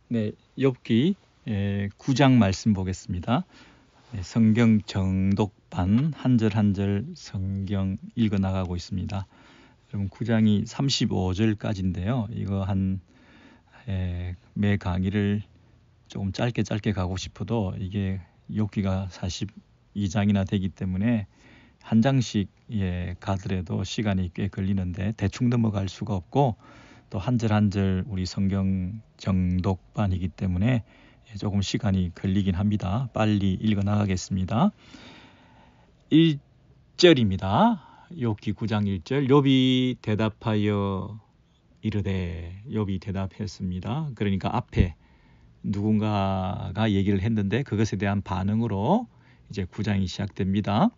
네, 욥기 9장 말씀 보겠습니다. 성경 정독반 한 절 한 절 성경 읽어 나가고 있습니다. 여러분 9장이 35절까지인데요. 이거 매 강의를 조금 짧게 가고 싶어도 이게 욥기가 42장이나 되기 때문에 한 장씩 가더라도 시간이 꽤 걸리는데 대충 넘어갈 수가 없고 또 한 절 한 절 우리 성경 정독반이기 때문에 조금 시간이 걸리긴 합니다. 빨리 읽어 나가겠습니다. 1절입니다. 욥기 9장 1절. 욥이 대답하여 이르되, 욥이 대답했습니다. 그러니까 앞에 누군가가 얘기를 했는데 그것에 대한 반응으로 이제 9장이 시작됩니다.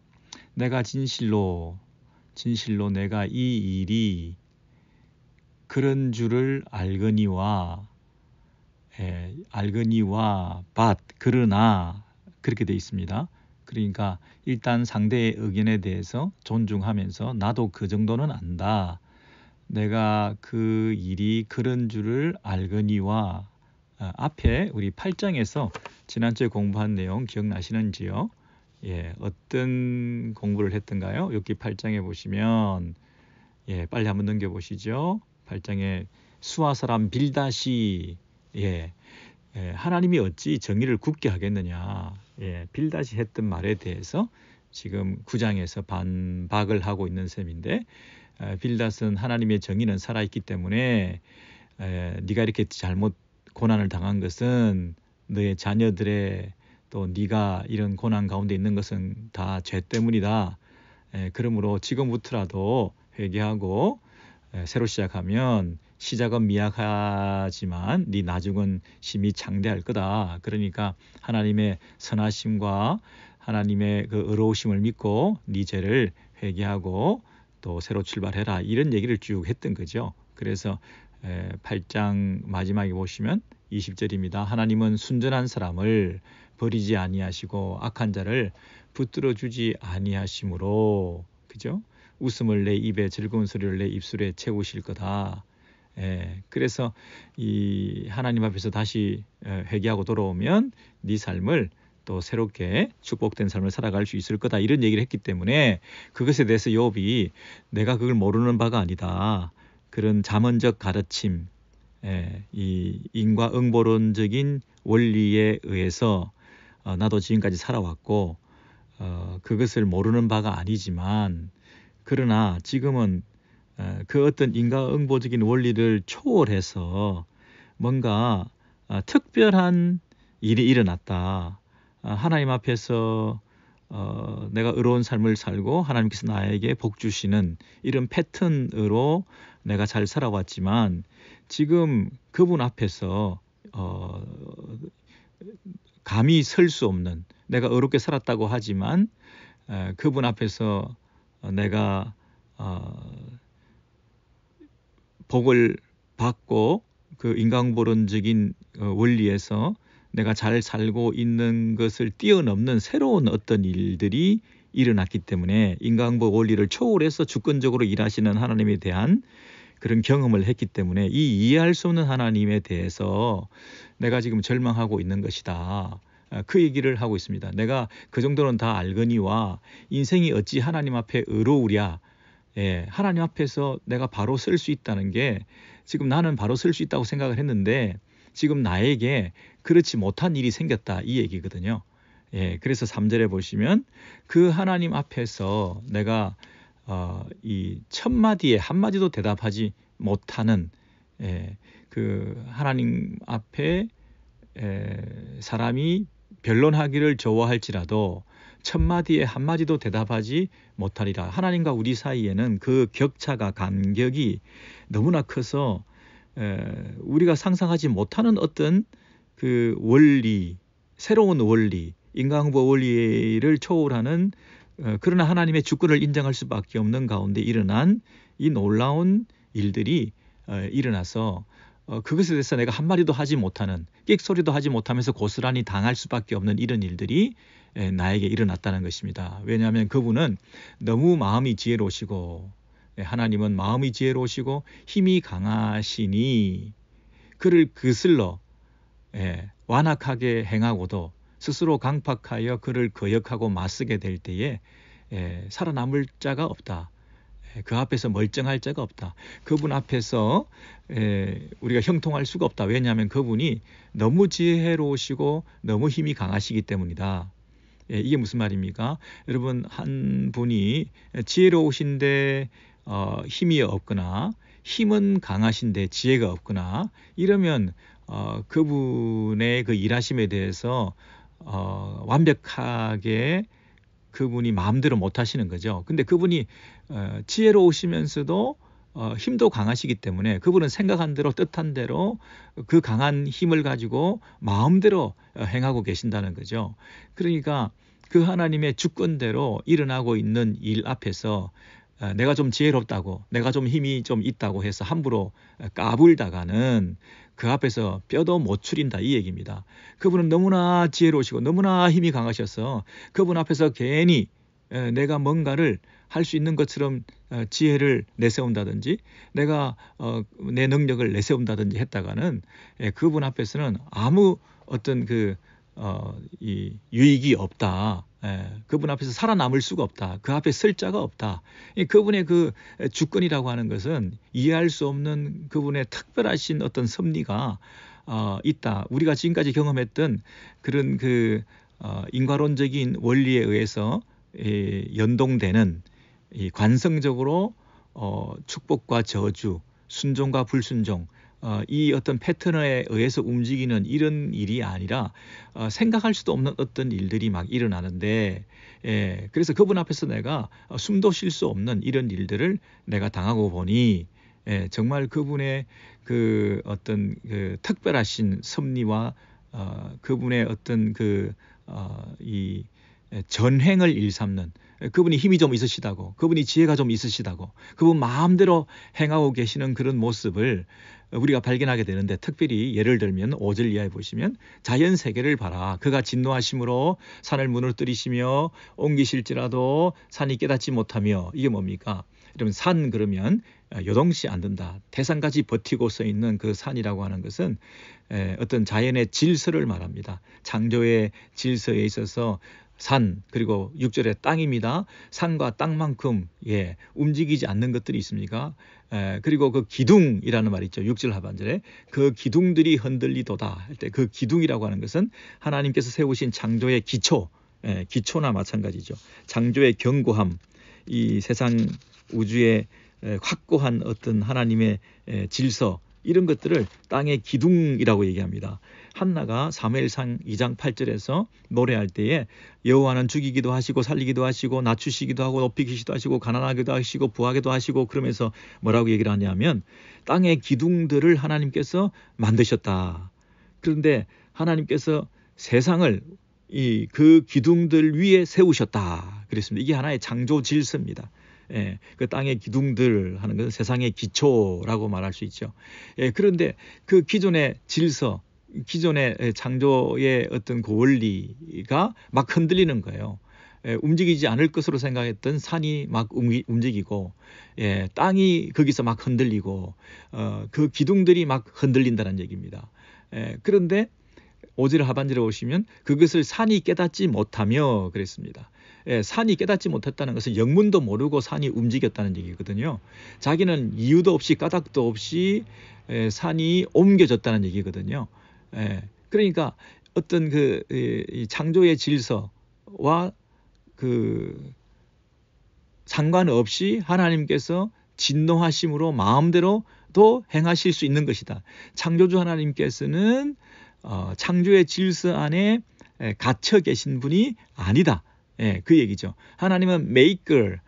내가 진실로 내가 이 일이 그런 줄을 알거니와 그러나 그렇게 돼 있습니다. 그러니까 일단 상대의 의견에 대해서 존중하면서 나도 그 정도는 안다. 내가 그 일이 그런 줄을 알거니와 앞에 우리 8장에서 지난주에 공부한 내용 기억나시는지요? 어떤 공부를 했던가요? 여기 8장에 보시면 빨리 한번 넘겨보시죠. 8장에 수아 사람 빌닷이 하나님이 어찌 정의를 굳게 하겠느냐. 빌닷이 했던 말에 대해서 지금 9장에서 반박을 하고 있는 셈인데 빌닷은 하나님의 정의는 살아있기 때문에 네가 이렇게 잘못 고난을 당한 것은 너의 자녀들의 또 네가 이런 고난 가운데 있는 것은 다 죄 때문이다. 그러므로 지금부터라도 회개하고 새로 시작하면 시작은 미약하지만 네 나중은 심히 장대할 거다. 그러니까 하나님의 선하심과 하나님의 그 의로우심을 믿고 네 죄를 회개하고 또 새로 출발해라. 이런 얘기를 쭉 했던 거죠. 그래서 8장 마지막에 보시면 20절입니다. 하나님은 순전한 사람을 버리지 아니하시고 악한 자를 붙들어 주지 아니하심으로, 그죠? 웃음을 내 입에 즐거운 소리를 내 입술에 채우실 거다. 그래서 이 하나님 앞에서 다시 회개하고 돌아오면 네 삶을 또 새롭게 축복된 삶을 살아갈 수 있을 거다. 이런 얘기를 했기 때문에 그것에 대해서 욥이 내가 그걸 모르는 바가 아니다. 그런 잠언적 가르침, 이 인과응보론적인 원리에 의해서 나도 지금까지 살아왔고 그것을 모르는 바가 아니지만 그러나 지금은 그 어떤 인과응보적인 원리를 초월해서 뭔가 특별한 일이 일어났다. 하나님 앞에서 내가 의로운 삶을 살고 하나님께서 나에게 복 주시는 이런 패턴으로 내가 잘 살아왔지만 지금 그분 앞에서 감히 설 수 없는, 내가 의롭게 살았다고 하지만 그분 앞에서 내가 복을 받고 그 인간보론적인 원리에서 내가 잘 살고 있는 것을 뛰어넘는 새로운 어떤 일들이 일어났기 때문에 인간보 원리를 초월해서 주권적으로 일하시는 하나님에 대한 그런 경험을 했기 때문에 이 이해할 수 없는 하나님에 대해서 내가 지금 절망하고 있는 것이다. 그 얘기를 하고 있습니다. 내가 그 정도는 다 알거니와 인생이 어찌 하나님 앞에 의로우랴. 하나님 앞에서 내가 바로 설 수 있다는 게 지금 나는 바로 설 수 있다고 생각을 했는데 지금 나에게 그렇지 못한 일이 생겼다. 이 얘기거든요. 그래서 3절에 보시면 그 하나님 앞에서 내가 이 첫마디에 한마디도 대답하지 못하는 그 하나님 앞에 사람이 변론하기를 좋아할지라도 첫마디에 한마디도 대답하지 못하리라. 하나님과 우리 사이에는 그 격차가 간격이 너무나 커서 우리가 상상하지 못하는 어떤 그 원리, 새로운 원리, 인과응보 원리를 초월하는 그러나 하나님의 주권을 인정할 수밖에 없는 가운데 일어난 이 놀라운 일들이 일어나서 그것에 대해서 내가 한마디도 하지 못하는, 끽소리도 하지 못하면서 고스란히 당할 수밖에 없는 이런 일들이 나에게 일어났다는 것입니다. 왜냐하면 그분은 너무 마음이 지혜로우시고 하나님은 마음이 지혜로우시고 힘이 강하시니 그를 거슬러 완악하게 행하고도 스스로 강팍하여 그를 거역하고 맞서게 될 때에 살아남을 자가 없다. 그 앞에서 멀쩡할 자가 없다. 그분 앞에서 우리가 형통할 수가 없다. 왜냐하면 그분이 너무 지혜로우시고 너무 힘이 강하시기 때문이다. 이게 무슨 말입니까? 여러분, 한 분이 지혜로우신데 힘이 없거나 힘은 강하신데 지혜가 없거나 이러면 그분의 그 일하심에 대해서 완벽하게 그분이 마음대로 못 하시는 거죠. 근데 그분이 지혜로우시면서도 힘도 강하시기 때문에 그분은 생각한 대로 뜻한 대로 그 강한 힘을 가지고 마음대로 행하고 계신다는 거죠. 그러니까 그 하나님의 주권대로 일어나고 있는 일 앞에서 내가 좀 지혜롭다고, 내가 좀 힘이 좀 있다고 해서 함부로 까불다가는 그 앞에서 뼈도 못 추린다, 이 얘기입니다. 그분은 너무나 지혜로우시고 너무나 힘이 강하셔서 그분 앞에서 괜히 내가 뭔가를 할 수 있는 것처럼 지혜를 내세운다든지 내가 내 능력을 내세운다든지 했다가는 그분 앞에서는 아무 어떤 이 유익이 없다. 그분 앞에서 살아남을 수가 없다. 그 앞에 설 자가 없다. 그분의 그 주권이라고 하는 것은 이해할 수 없는 그분의 특별하신 어떤 섭리가 있다. 우리가 지금까지 경험했던 그런 인과론적인 원리에 의해서 연동되는 이 관성적으로 축복과 저주, 순종과 불순종, 이 어떤 패턴에 의해서 움직이는 이런 일이 아니라 생각할 수도 없는 어떤 일들이 막 일어나는데 그래서 그분 앞에서 내가 숨도 쉴 수 없는 이런 일들을 내가 당하고 보니 정말 그분의 그 어떤 특별하신 섭리와 그분의 어떤 이 전횡을 일삼는 그분이 힘이 좀 있으시다고, 그분이 지혜가 좀 있으시다고, 그분 마음대로 행하고 계시는 그런 모습을 우리가 발견하게 되는데, 특별히 예를 들면 5절 이하에 보시면 자연 세계를 봐라. 그가 진노하심으로 산을 무너뜨리시며 옮기실지라도 산이 깨닫지 못하며. 이게 뭡니까? 여러분, 산 그러면 요동치 않는다. 태산까지 버티고 서 있는 그 산이라고 하는 것은 어떤 자연의 질서를 말합니다. 창조의 질서에 있어서 산, 그리고 6절에 땅입니다. 산과 땅만큼 움직이지 않는 것들이 있습니까? 그리고 그 기둥이라는 말이 있죠. 6절 하반절에 그 기둥들이 흔들리도다 할 때 그 기둥이라고 하는 것은 하나님께서 세우신 창조의 기초, 기초나 마찬가지죠. 창조의 견고함, 이 세상 우주의 확고한 어떤 하나님의 질서, 이런 것들을 땅의 기둥이라고 얘기합니다. 한나가 사무엘상 2장 8절에서 노래할 때에 여호와는 죽이기도 하시고 살리기도 하시고 낮추시기도 하고 높이기도 하시고 가난하기도 하시고 부하기도 하시고, 그러면서 뭐라고 얘기를 하냐면 땅의 기둥들을 하나님께서 만드셨다. 그런데 하나님께서 세상을 그 기둥들 위에 세우셨다 그랬습니다. 이게 하나의 창조 질서입니다. 그 땅의 기둥들 하는 것은 세상의 기초라고 말할 수 있죠. 그런데 그 기존의 질서, 기존의 창조의 어떤 그 원리가 막 흔들리는 거예요. 움직이지 않을 것으로 생각했던 산이 막 움직이고, 땅이 거기서 막 흔들리고, 그 기둥들이 막 흔들린다는 얘기입니다. 그런데 5절 하반절에 오시면 그것을 산이 깨닫지 못하며 그랬습니다. 산이 깨닫지 못했다는 것은 영문도 모르고 산이 움직였다는 얘기거든요. 자기는 이유도 없이 까닭도 없이 산이 옮겨졌다는 얘기거든요. 그러니까 어떤 이 창조의 질서와 상관없이 하나님께서 진노하심으로 마음대로도 행하실 수 있는 것이다. 창조주 하나님께서는 창조의 질서 안에 갇혀 계신 분이 아니다. 그 얘기죠. 하나님은 maker,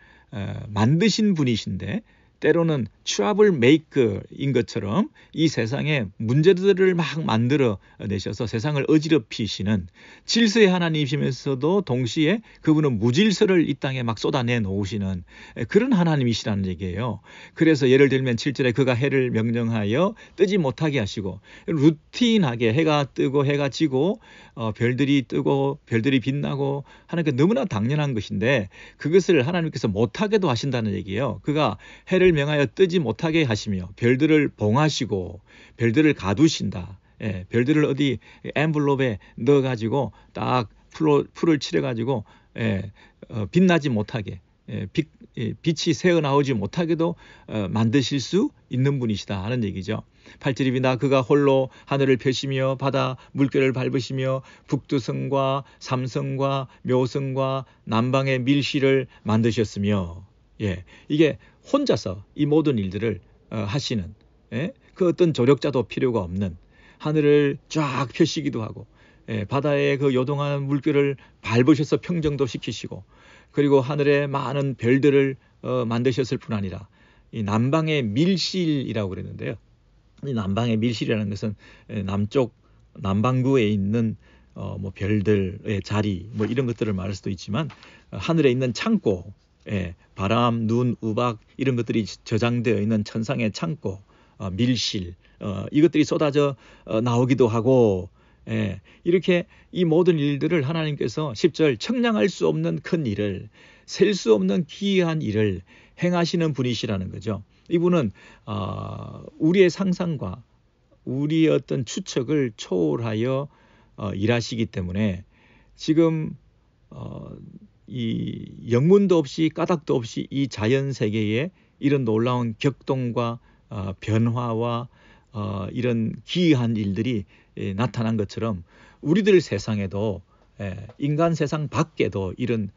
만드신 분이신데 때로는 트러블 메이커인 것처럼 이 세상에 문제들을 막 만들어 내셔서 세상을 어지럽히시는 질서의 하나님이시면서도 동시에 그분은 무질서를 이 땅에 막 쏟아내 놓으시는 그런 하나님이시라는 얘기예요. 그래서 예를 들면 7절에 그가 해를 명령하여 뜨지 못하게 하시고, 루틴하게 해가 뜨고 해가 지고 별들이 뜨고 별들이 빛나고 하는 게 너무나 당연한 것인데 그것을 하나님께서 못하게도 하신다는 얘기예요. 그가 해를 명하여 뜨지 못하게 하시며 별들을 봉하시고 별들을 가두신다. 별들을 어디 엠블롭에 넣어가지고 딱 풀을 칠해가지고 빛나지 못하게 빛이 새어나오지 못하게도 만드실 수 있는 분이시다 하는 얘기죠. 8절입니다. 그가 홀로 하늘을 펴시며 바다 물결을 밟으시며 북두성과 삼성과 묘성과 남방의 밀실을 만드셨으며 이게 혼자서 이 모든 일들을 하시는 그 어떤 조력자도 필요가 없는 하늘을 쫙 펴시기도 하고 바다의 그 요동한 물결을 밟으셔서 평정도 시키시고 그리고 하늘에 많은 별들을 만드셨을 뿐 아니라 이 남방의 밀실이라고 그랬는데요. 이 남방의 밀실이라는 것은 남쪽 남반구에 있는 뭐 별들의 자리 뭐 이런 것들을 말할 수도 있지만 하늘에 있는 창고, 바람, 눈, 우박 이런 것들이 저장되어 있는 천상의 창고, 밀실 이것들이 쏟아져 나오기도 하고 이렇게 이 모든 일들을 하나님께서 10절 청량할 수 없는 큰 일을 셀 수 없는 기이한 일을 행하시는 분이시라는 거죠. 이분은 우리의 상상과 우리의 어떤 추측을 초월하여 일하시기 때문에 지금 이 영문도 없이 까닭도 없이 이 자연 세계에 이런 놀라운 격동과 변화와 이런 기이한 일들이 나타난 것처럼 우리들 세상에도 인간 세상 밖에도 이런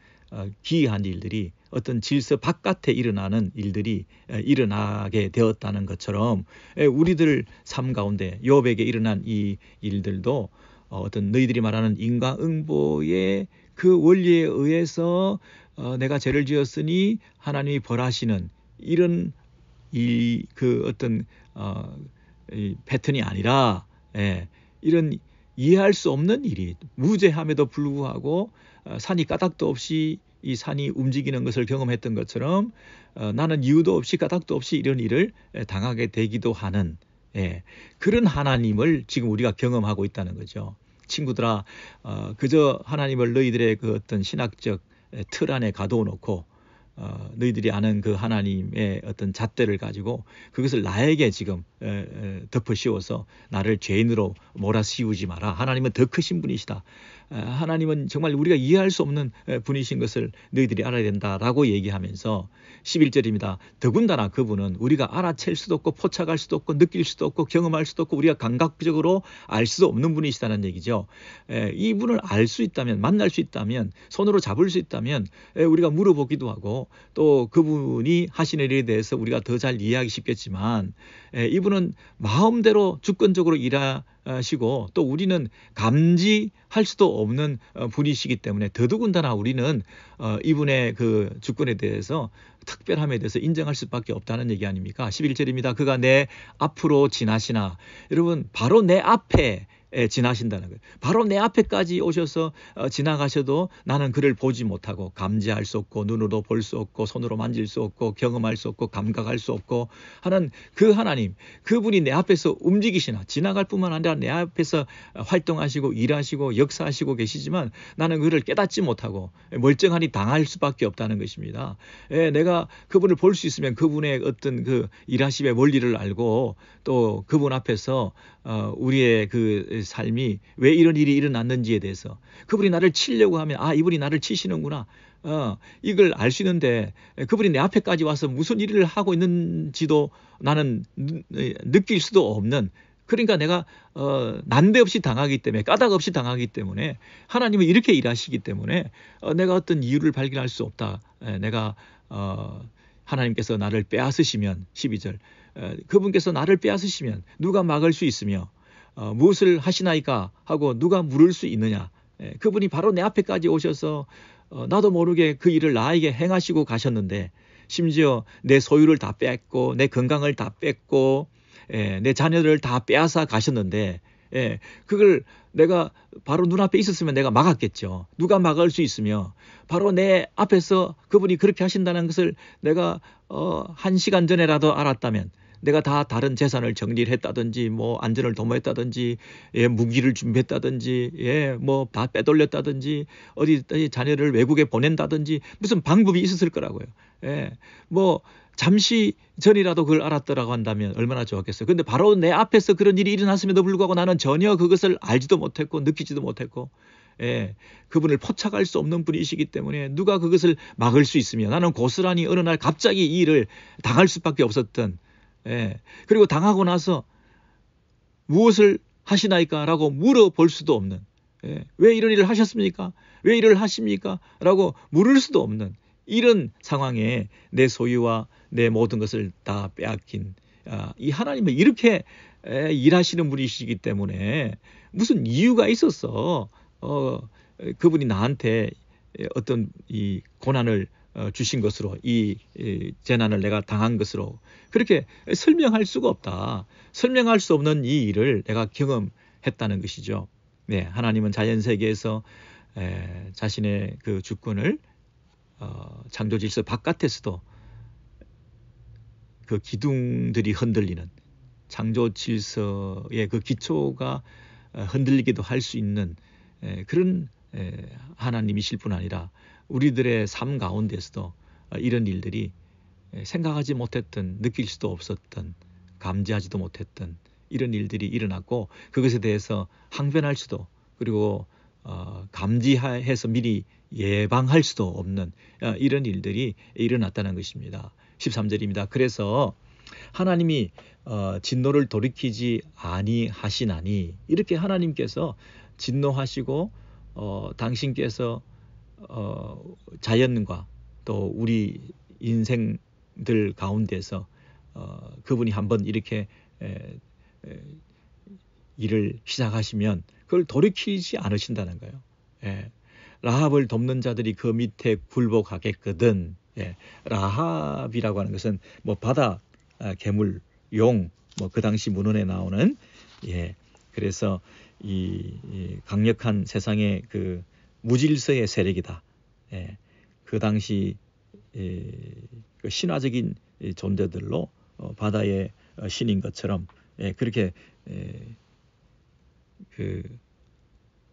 기이한 일들이 어떤 질서 바깥에 일어나는 일들이 일어나게 되었다는 것처럼 우리들 삶 가운데 욥에게 일어난 이 일들도 어떤 너희들이 말하는 인과응보의 그 원리에 의해서 내가 죄를 지었으니 하나님이 벌하시는 이런 그 어떤 이 패턴이 아니라 이런 이해할 수 없는 일이 무죄함에도 불구하고 산이 까닭도 없이 이 산이 움직이는 것을 경험했던 것처럼 나는 이유도 없이 까닭도 없이 이런 일을 당하게 되기도 하는 그런 하나님을 지금 우리가 경험하고 있다는 거죠. 친구들아, 그저 하나님을 너희들의 그 어떤 신학적 틀 안에 가둬 놓고 너희들이 아는 그 하나님의 어떤 잣대를 가지고 그것을 나에게 지금 덮어 씌워서 나를 죄인으로 몰아씌우지 마라. 하나님은 더 크신 분이시다. 하나님은 정말 우리가 이해할 수 없는 분이신 것을 너희들이 알아야 된다라고 얘기하면서 11절입니다. 더군다나 그분은 우리가 알아챌 수도 없고 포착할 수도 없고 느낄 수도 없고 경험할 수도 없고 우리가 감각적으로 알 수 없는 분이시다는 얘기죠. 이분을 알 수 있다면 만날 수 있다면 손으로 잡을 수 있다면 우리가 물어보기도 하고 또 그분이 하시는 일에 대해서 우리가 더 잘 이해하기 쉽겠지만 이분은 마음대로 주권적으로 일하시고 또 우리는 감지할 수도 없는 분이시기 때문에 더더군다나 우리는 이분의 그 주권에 대해서 특별함에 대해서 인정할 수밖에 없다는 얘기 아닙니까? 11절입니다. 그가 내 앞으로 지나시나. 여러분 바로 내 앞에 지나신다는 거예요. 바로 내 앞에까지 오셔서 지나가셔도 나는 그를 보지 못하고 감지할 수 없고 눈으로 볼 수 없고 손으로 만질 수 없고 경험할 수 없고 감각할 수 없고 하는 그 하나님, 그분이 내 앞에서 움직이시나 지나갈 뿐만 아니라 내 앞에서 활동하시고 일하시고 역사하시고 계시지만 나는 그를 깨닫지 못하고 멀쩡하니 당할 수밖에 없다는 것입니다. 내가 그분을 볼 수 있으면 그분의 어떤 그 일하심의 원리를 알고 또 그분 앞에서 우리의 그 삶이 왜 이런 일이 일어났는지에 대해서 그분이 나를 치려고 하면 이분이 나를 치시는구나. 이걸 알 수 있는데 그분이 내 앞에까지 와서 무슨 일을 하고 있는지도 나는 느낄 수도 없는, 그러니까 내가 난데없이 당하기 때문에 까닭 없이 당하기 때문에 하나님은 이렇게 일하시기 때문에 내가 어떤 이유를 발견할 수 없다. 내가 하나님께서 나를 빼앗으시면 12절 그분께서 나를 빼앗으시면 누가 막을 수 있으며 무엇을 하시나이까 하고 누가 물을 수 있느냐. 그분이 바로 내 앞에까지 오셔서 나도 모르게 그 일을 나에게 행하시고 가셨는데 심지어 내 소유를 다 뺐고 내 건강을 다 뺐고 내 자녀를 다 빼앗아 가셨는데 그걸 내가 바로 눈앞에 있었으면 내가 막았겠죠. 누가 막을 수 있으며 바로 내 앞에서 그분이 그렇게 하신다는 것을 내가 1시간 전에라도 알았다면 내가 다 다른 재산을 정리를 했다든지 뭐 안전을 도모했다든지 무기를 준비했다든지 뭐 다 빼돌렸다든지 어디 자녀를 외국에 보낸다든지 무슨 방법이 있었을 거라고요. 뭐 잠시 전이라도 그걸 알았더라고 한다면 얼마나 좋았겠어요. 근데 바로 내 앞에서 그런 일이 일어났음에도 불구하고 나는 전혀 그것을 알지도 못했고 느끼지도 못했고, 예, 그분을 포착할 수 없는 분이시기 때문에 누가 그것을 막을 수 있으며, 나는 고스란히 어느 날 갑자기 이 일을 당할 수밖에 없었던, 예, 그리고 당하고 나서 무엇을 하시나이까 라고 물어볼 수도 없는, 예, 왜 이런 일을 하셨습니까? 왜 일을 하십니까? 라고 물을 수도 없는 이런 상황에 내 소유와 내 모든 것을 다 빼앗긴, 이 하나님은 이렇게 일하시는 분이시기 때문에 무슨 이유가 있었어 그분이 나한테 어떤 이 고난을 주신 것으로, 이 재난을 내가 당한 것으로 그렇게 설명할 수가 없다. 설명할 수 없는 이 일을 내가 경험했다는 것이죠. 네, 하나님은 자연 세계에서 자신의 그 주권을 창조 질서 바깥에서도 그 기둥들이 흔들리는, 창조 질서의 그 기초가 흔들리기도 할 수 있는 그런 하나님이실 뿐 아니라 우리들의 삶 가운데서도 이런 일들이 생각하지 못했던, 느낄 수도 없었던, 감지하지도 못했던 이런 일들이 일어났고, 그것에 대해서 항변할 수도, 그리고 감지해서 미리 예방할 수도 없는 이런 일들이 일어났다는 것입니다. 13절입니다. 그래서 하나님이 진노를 돌이키지 아니하시나니, 이렇게 하나님께서 진노하시고 당신께서 자연과 또 우리 인생들 가운데서 그분이 한번 이렇게 일을 시작하시면 그걸 돌이키지 않으신다는 거예요. 예. 라합을 돕는 자들이 그 밑에 굴복하겠거든. 예. 라합이라고 하는 것은 뭐 바다 괴물, 용, 뭐 그 당시 문헌에 나오는, 예, 그래서 이 강력한 세상의 그 무질서의 세력이다. 예. 그 당시 그 신화적인 존재들로 바다의 신인 것처럼, 예, 그렇게 그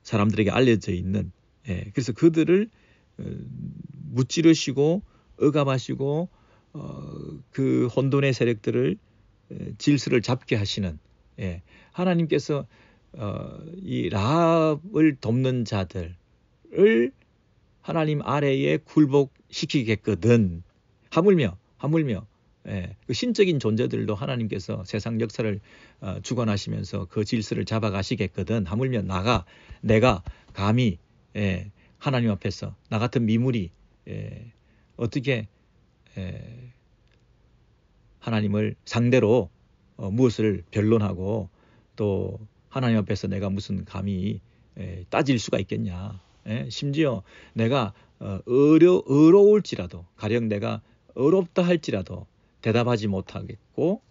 사람들에게 알려져 있는, 예, 그래서 그들을 무찌르시고 억압하시고 그 혼돈의 세력들을 질서를 잡게 하시는, 예, 하나님께서 이 라합을 돕는 자들을 하나님 아래에 굴복시키겠거든. 하물며 예, 그 신적인 존재들도 하나님께서 세상 역사를 주관하시면서 그 질서를 잡아가시겠거든. 하물며 내가 감히, 예, 하나님 앞에서 나 같은 미물이 어떻게 하나님을 상대로 무엇을 변론하고 또 하나님 앞에서 내가 무슨 감히 따질 수가 있겠냐. 심지어 내가 어려울지라도, 가령 내가 어렵다 할지라도 대답하지 못하겠고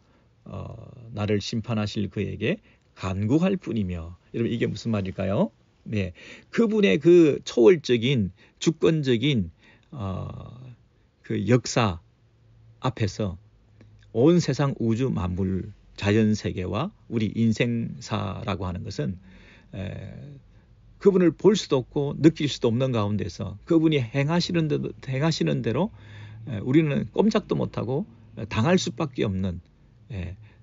나를 심판하실 그에게 간구할 뿐이며. 여러분, 이게 무슨 말일까요? 네, 그분의 그 초월적인 주권적인 그 역사 앞에서 온 세상 우주 만물, 자연 세계와 우리 인생사라고 하는 것은 그분을 볼 수도 없고 느낄 수도 없는 가운데서 그분이 행하시는 대로 우리는 꼼짝도 못하고 당할 수밖에 없는,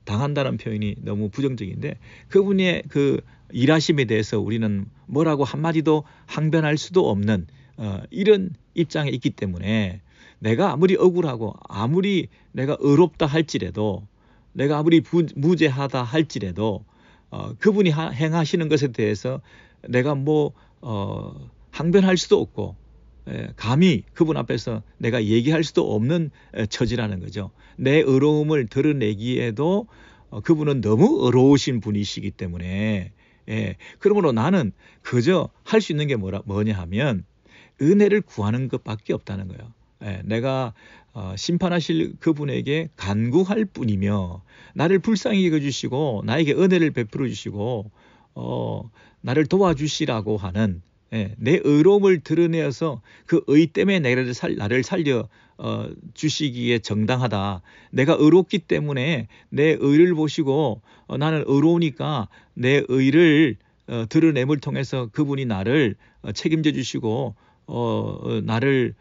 당한다는 표현이 너무 부정적인데, 그분의 그 일하심에 대해서 우리는 뭐라고 한마디도 항변할 수도 없는 이런 입장에 있기 때문에, 내가 아무리 억울하고 아무리 내가 의롭다 할지라도, 내가 아무리 무죄하다 할지라도 그분이 행하시는 것에 대해서 내가 뭐 항변할 수도 없고 감히 그분 앞에서 내가 얘기할 수도 없는 처지라는 거죠. 내 의로움을 드러내기에도 그분은 너무 의로우신 분이시기 때문에, 그러므로 나는 그저 할 수 있는 게 뭐냐 하면 은혜를 구하는 것밖에 없다는 거예요. 내가 심판하실 그분에게 간구할 뿐이며, 나를 불쌍히 여겨주시고 나에게 은혜를 베풀어 주시고 나를 도와주시라고 하는, 내 의로움을 드러내어서 그 의 때문에 나를 살려 주시기에 정당하다. 내가 의롭기 때문에 내 의를 보시고 나는 의로우니까 내 의를 드러냄을 통해서 그분이 나를 책임져 주시고 나를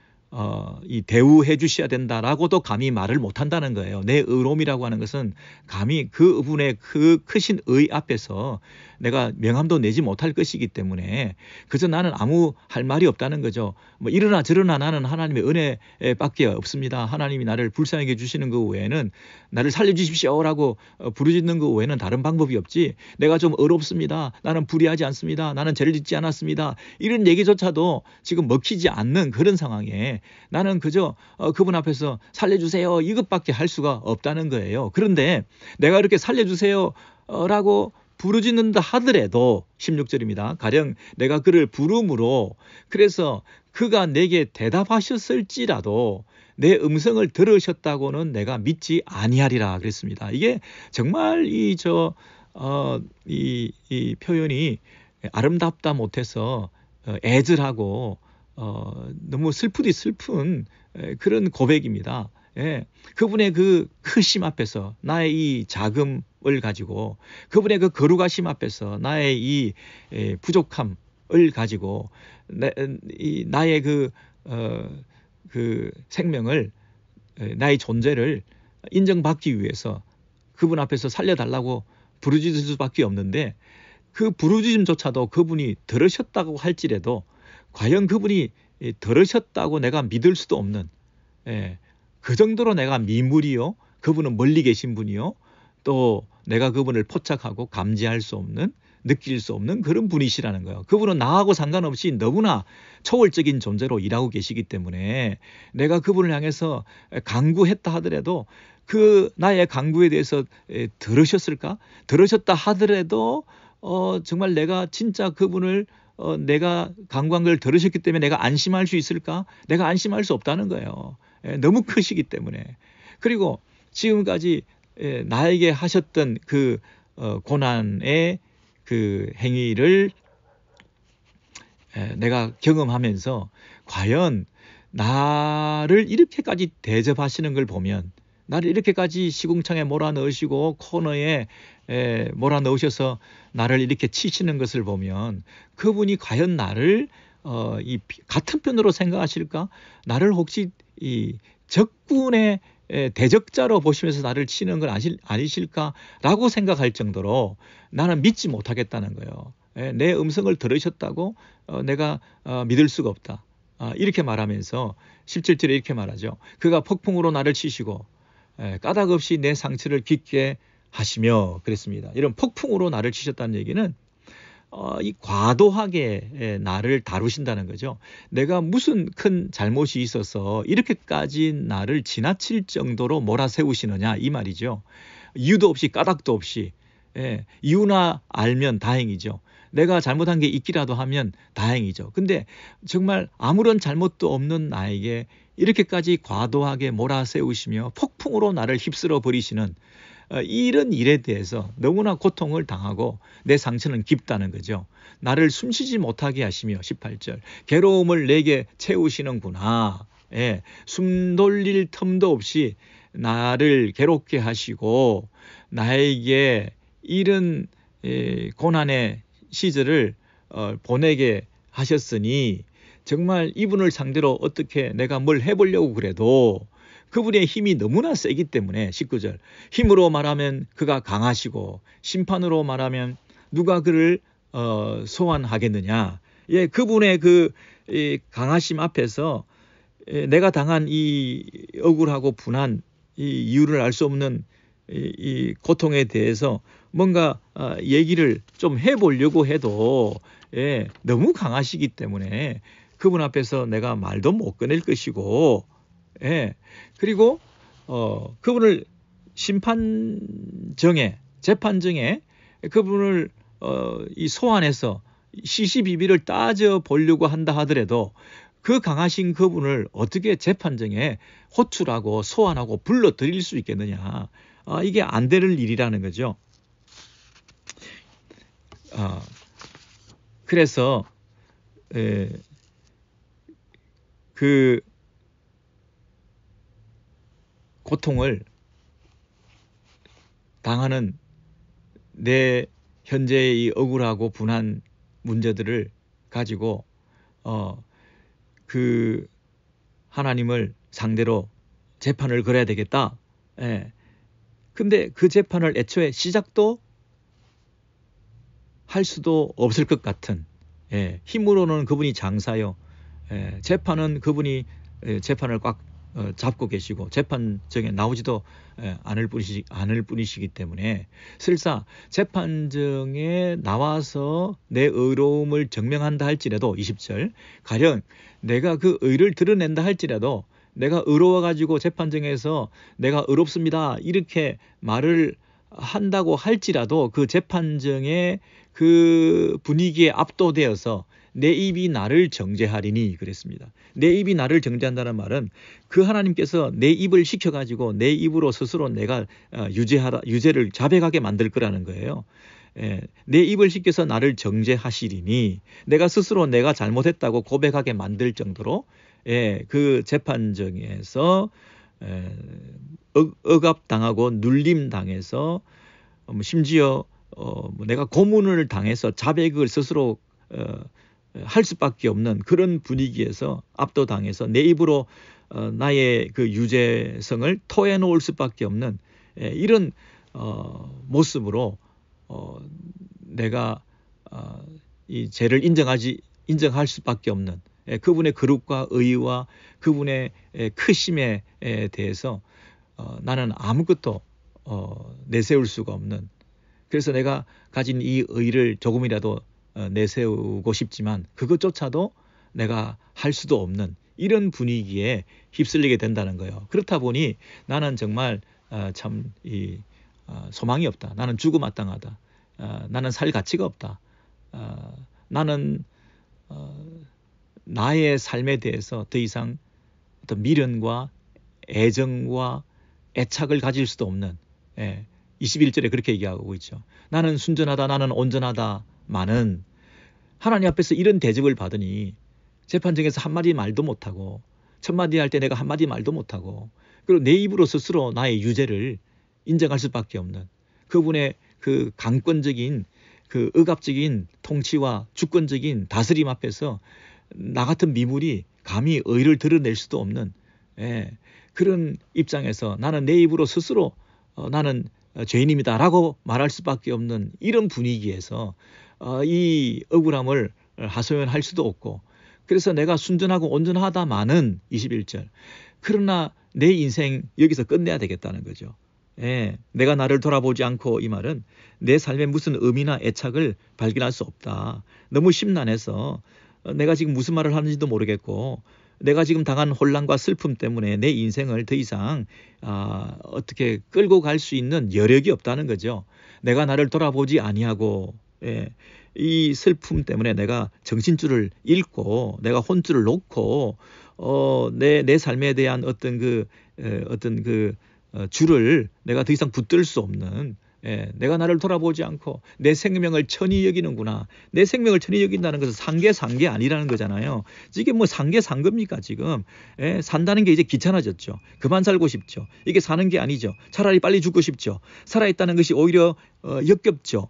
이 대우해 주셔야 된다라고도 감히 말을 못한다는 거예요. 내 의로움이라고 하는 것은 감히 그분의 그 크신 의 앞에서 내가 명함도 내지 못할 것이기 때문에 그저 나는 아무 할 말이 없다는 거죠. 뭐 이러나 저러나 나는 하나님의 은혜밖에 없습니다. 하나님이 나를 불쌍하게 해주시는 그 외에는 나를 살려주십시오라고 부르짖는 그 외에는 다른 방법이 없지. 내가 좀 어렵습니다. 나는 불의하지 않습니다. 나는 죄를 짓지 않았습니다. 이런 얘기조차도 지금 먹히지 않는 그런 상황에 나는 그저 그분 앞에서 살려주세요 이것밖에 할 수가 없다는 거예요. 그런데 내가 이렇게 살려주세요 라고 부르짖는다 하더라도 16절입니다. 가령 내가 그를 부름으로 그래서 그가 내게 대답하셨을지라도 내 음성을 들으셨다고는 내가 믿지 아니하리라 그랬습니다. 이게 정말 이 표현이 아름답다 못해서 애절하고 너무 슬프디 슬픈 그런 고백입니다. 예, 그분의 그 크심 앞에서 나의 이 자금을 가지고 그분의 그 거룩하심 앞에서 나의 이 부족함을 가지고 나의 그 생명을 나의 존재를 인정받기 위해서 그분 앞에서 살려달라고 부르짖을 수밖에 없는데 그 부르짖음조차도 그분이 들으셨다고 할지라도 과연 그분이 들으셨다고 내가 믿을 수도 없는 그 정도로 내가 미물이요 그분은 멀리 계신 분이요 또 내가 그분을 포착하고 감지할 수 없는 느낄 수 없는 그런 분이시라는 거예요. 그분은 나하고 상관없이 너무나 초월적인 존재로 일하고 계시기 때문에 내가 그분을 향해서 간구했다 하더라도 그 나의 간구에 대해서 들으셨을까? 들으셨다 하더라도 정말 내가 진짜 그분을 내가 간구한 걸 들으셨기 때문에 내가 안심할 수 있을까? 내가 안심할 수 없다는 거예요. 너무 크시기 때문에. 그리고 지금까지 나에게 하셨던 그 고난의 그 행위를 내가 경험하면서 과연 나를 이렇게까지 대접하시는 걸 보면 나를 이렇게까지 시궁창에 몰아넣으시고 코너에 몰아넣으셔서 나를 이렇게 치시는 것을 보면 그분이 과연 나를 이 같은 편으로 생각하실까? 나를 혹시 이 적군의 대적자로 보시면서 나를 치는 건 아니실까라고 생각할 정도로 나는 믿지 못하겠다는 거예요. 내 음성을 들으셨다고 내가 믿을 수가 없다. 이렇게 말하면서 17절에 이렇게 말하죠. 그가 폭풍으로 나를 치시고 까닭 없이 내 상처를 깊게 하시며 그랬습니다. 이런 폭풍으로 나를 치셨다는 얘기는 이 과도하게 나를 다루신다는 거죠. 내가 무슨 큰 잘못이 있어서 이렇게까지 나를 지나칠 정도로 몰아세우시느냐 이 말이죠. 이유도 없이 까닭도 없이 이유나 알면 다행이죠. 내가 잘못한 게 있기라도 하면 다행이죠. 근데 정말 아무런 잘못도 없는 나에게 이렇게까지 과도하게 몰아세우시며 폭풍으로 나를 휩쓸어 버리시는 이런 일에 대해서 너무나 고통을 당하고 내 상처는 깊다는 거죠. 나를 숨쉬지 못하게 하시며 18절 괴로움을 내게 채우시는구나. 숨 돌릴 틈도 없이 나를 괴롭게 하시고 나에게 이런 고난의 시절을 보내게 하셨으니 정말 이분을 상대로 어떻게 내가 뭘 해보려고 그래도 그분의 힘이 너무나 세기 때문에 19절 힘으로 말하면 그가 강하시고 심판으로 말하면 누가 그를 소환하겠느냐. 그분의 그 강하심 앞에서 내가 당한 이 억울하고 분한 이 이유를 알 수 없는 이 고통에 대해서 뭔가 얘기를 좀 해보려고 해도 너무 강하시기 때문에 그분 앞에서 내가 말도 못 꺼낼 것이고 그리고 그분을 심판정에 재판정에 그분을 이 소환해서 시시비비를 따져 보려고 한다 하더라도 그 강하신 그분을 어떻게 재판정에 호출하고 소환하고 불러들일 수 있겠느냐. 이게 안 될 일이라는 거죠. 그래서 그 고통을 당하는 내 현재의 이 억울하고 분한 문제들을 가지고 그 하나님을 상대로 재판을 걸어야 되겠다. 예. 근데 그 재판을 애초에 시작도 할 수도 없을 것 같은, 예. 힘으로는 그분이 장사요. 예. 재판은 그분이 재판을 꽉 잡고 계시고 재판정에 나오지도 않을 뿐이시기 때문에 설사 재판정에 나와서 내 의로움을 증명한다 할지라도 20절 가령 내가 그 의를 드러낸다 할지라도 내가 의로워가지고 재판정에서 내가 의롭습니다 이렇게 말을 한다고 할지라도 그 재판정의 그 분위기에 압도되어서 내 입이 나를 정죄하리니 그랬습니다. 내 입이 나를 정죄한다는 말은 그 하나님께서 내 입을 시켜가지고 내 입으로 스스로 내가 유죄를 자백하게 만들 거라는 거예요. 내 입을 시켜서 나를 정죄하시리니 내가 스스로 내가 잘못했다고 고백하게 만들 정도로 그 재판정에서 억압당하고 눌림당해서 심지어 내가 고문을 당해서 자백을 스스로 할 수밖에 없는 그런 분위기에서 압도당해서 내 입으로 나의 그 유죄성을 토해놓을 수밖에 없는 이런 모습으로 내가 이 죄를 인정할 수밖에 없는 그분의 거룩과 의와 그분의 크심에 대해서 나는 아무것도 내세울 수가 없는, 그래서 내가 가진 이 의를 조금이라도 내세우고 싶지만 그것조차도 내가 할 수도 없는 이런 분위기에 휩쓸리게 된다는 거예요. 그렇다 보니 나는 정말 참 소망이 없다. 나는 죽음 마땅하다. 나는 살 가치가 없다. 나는 나의 삶에 대해서 더 이상 어떤 미련과 애정과 애착을 가질 수도 없는 21절에 그렇게 얘기하고 있죠. 나는 순전하다. 나는 온전하다마는 하나님 앞에서 이런 대접을 받으니 재판정에서 한마디 말도 못하고 첫마디 할 때 내가 한마디 말도 못하고 그리고 내 입으로 스스로 나의 유죄를 인정할 수밖에 없는 그분의 그 강권적인 그 억압적인 통치와 주권적인 다스림 앞에서 나 같은 미물이 감히 의를 드러낼 수도 없는 그런 입장에서 나는 내 입으로 스스로 나는 죄인입니다 라고 말할 수밖에 없는 이런 분위기에서 이 억울함을 하소연할 수도 없고, 그래서 내가 순전하고 온전하다마는 21절 그러나 내 인생 여기서 끝내야 되겠다는 거죠. 내가 나를 돌아보지 않고, 이 말은 내 삶에 무슨 의미나 애착을 발견할 수 없다. 너무 심란해서 내가 지금 무슨 말을 하는지도 모르겠고 내가 지금 당한 혼란과 슬픔 때문에 내 인생을 더 이상 어떻게 끌고 갈 수 있는 여력이 없다는 거죠. 내가 나를 돌아보지 아니하고 이 슬픔 때문에 내가 정신줄을 잃고 내가 혼줄을 놓고 내 삶에 대한 어떤 그 줄을 내가 더 이상 붙들 수 없는, 내가 나를 돌아보지 않고 내 생명을 천히 여기는구나. 내 생명을 천히 여긴다는 것은 산 게 아니라는 거잖아요. 이게 뭐 산 겁니까 지금. 산다는 게 이제 귀찮아졌죠. 그만 살고 싶죠. 이게 사는 게 아니죠. 차라리 빨리 죽고 싶죠. 살아있다는 것이 오히려 역겹죠.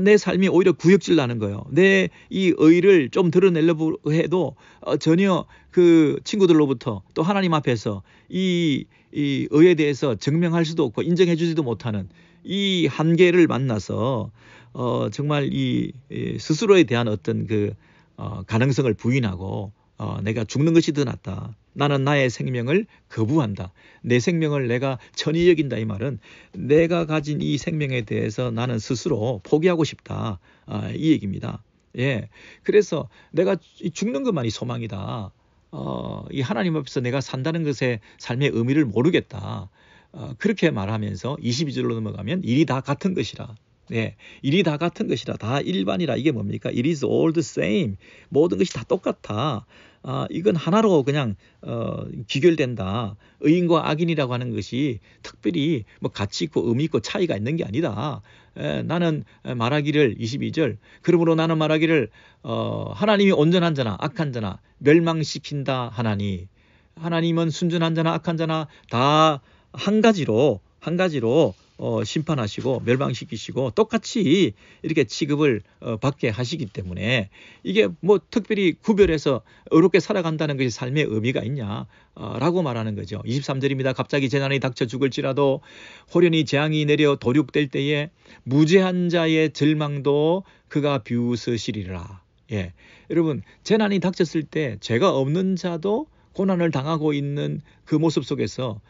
내 삶이 오히려 구역질 나는 거예요. 내 이 의를 좀 드러내려고 해도 전혀 그 친구들로부터 또 하나님 앞에서 이 의에 대해서 증명할 수도 없고 인정해 주지도 못하는 이 한계를 만나서 정말 이 스스로에 대한 어떤 그 가능성을 부인하고 내가 죽는 것이 더 낫다. 나는 나의 생명을 거부한다. 내 생명을 내가 천히 여긴다. 이 말은 내가 가진 이 생명에 대해서 나는 스스로 포기하고 싶다. 이 얘기입니다. 그래서 내가 죽는 것만이 소망이다. 이 하나님 앞에서 내가 산다는 것의 삶의 의미를 모르겠다. 그렇게 말하면서 22절로 넘어가면 일이 다 같은 것이라. 일이 다 같은 것이라. 다 일반이라. 이게 뭡니까? It is all the same. 모든 것이 다 똑같아. 이건 하나로 그냥 귀결된다. 의인과 악인이라고 하는 것이 특별히 뭐 가치 있고 의미 있고 차이가 있는 게 아니다. 나는 말하기를 22절 그러므로 나는 말하기를 하나님이 온전한 자나 악한 자나 멸망시킨다 하나니, 하나님은 순전한 자나 악한 자나 다 한 가지로 심판하시고 멸망시키시고 똑같이 이렇게 취급을 받게 하시기 때문에 이게 뭐 특별히 구별해서 의롭게 살아간다는 것이 삶의 의미가 있냐 라고 말하는 거죠. 23절입니다. 갑자기 재난이 닥쳐 죽을지라도 호련히 재앙이 내려 도륙될 때에 무죄한 자의 절망도 그가 비웃으시리라. 예, 여러분 재난이 닥쳤을 때 죄가 없는 자도 고난을 당하고 있는 그 모습 속에서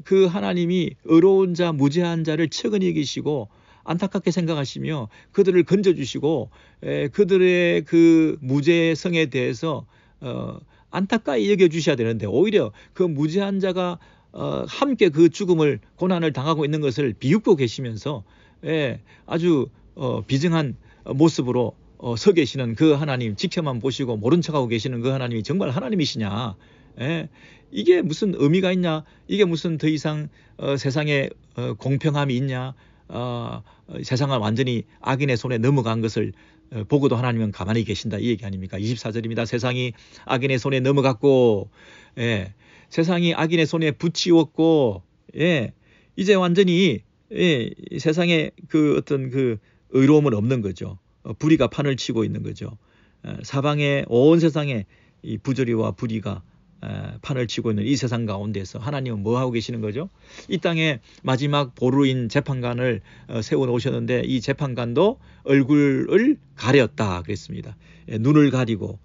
그 하나님이 의로운 자, 무죄한 자를 측은히 여기시고 안타깝게 생각하시며 그들을 건져주시고 그들의 그 무죄성에 대해서 안타까이 여겨주셔야 되는데 오히려 그 무죄한 자가 함께 그 죽음을 고난을 당하고 있는 것을 비웃고 계시면서 아주 비정한 모습으로 서 계시는 그 하나님, 지켜만 보시고 모른 척하고 계시는 그 하나님이 정말 하나님이시냐? 이게 무슨 의미가 있냐? 이게 무슨 더 이상 세상에 공평함이 있냐? 세상을 완전히 악인의 손에 넘어간 것을 보고도 하나님은 가만히 계신다 이 얘기 아닙니까? 24절입니다. 세상이 악인의 손에 넘어갔고 세상이 악인의 손에 붙이었고 이제 완전히 세상에 그 어떤 그 의로움은 없는 거죠. 불의가 판을 치고 있는 거죠. 사방에 온 세상에 이 부조리와 불의가 판을 치고 있는 이 세상 가운데서 하나님은 뭐 하고 계시는 거죠? 이 땅에 마지막 보루인 재판관을 세워 놓으셨는데 이 재판관도 얼굴을 가렸다 그랬습니다. 눈을 가리고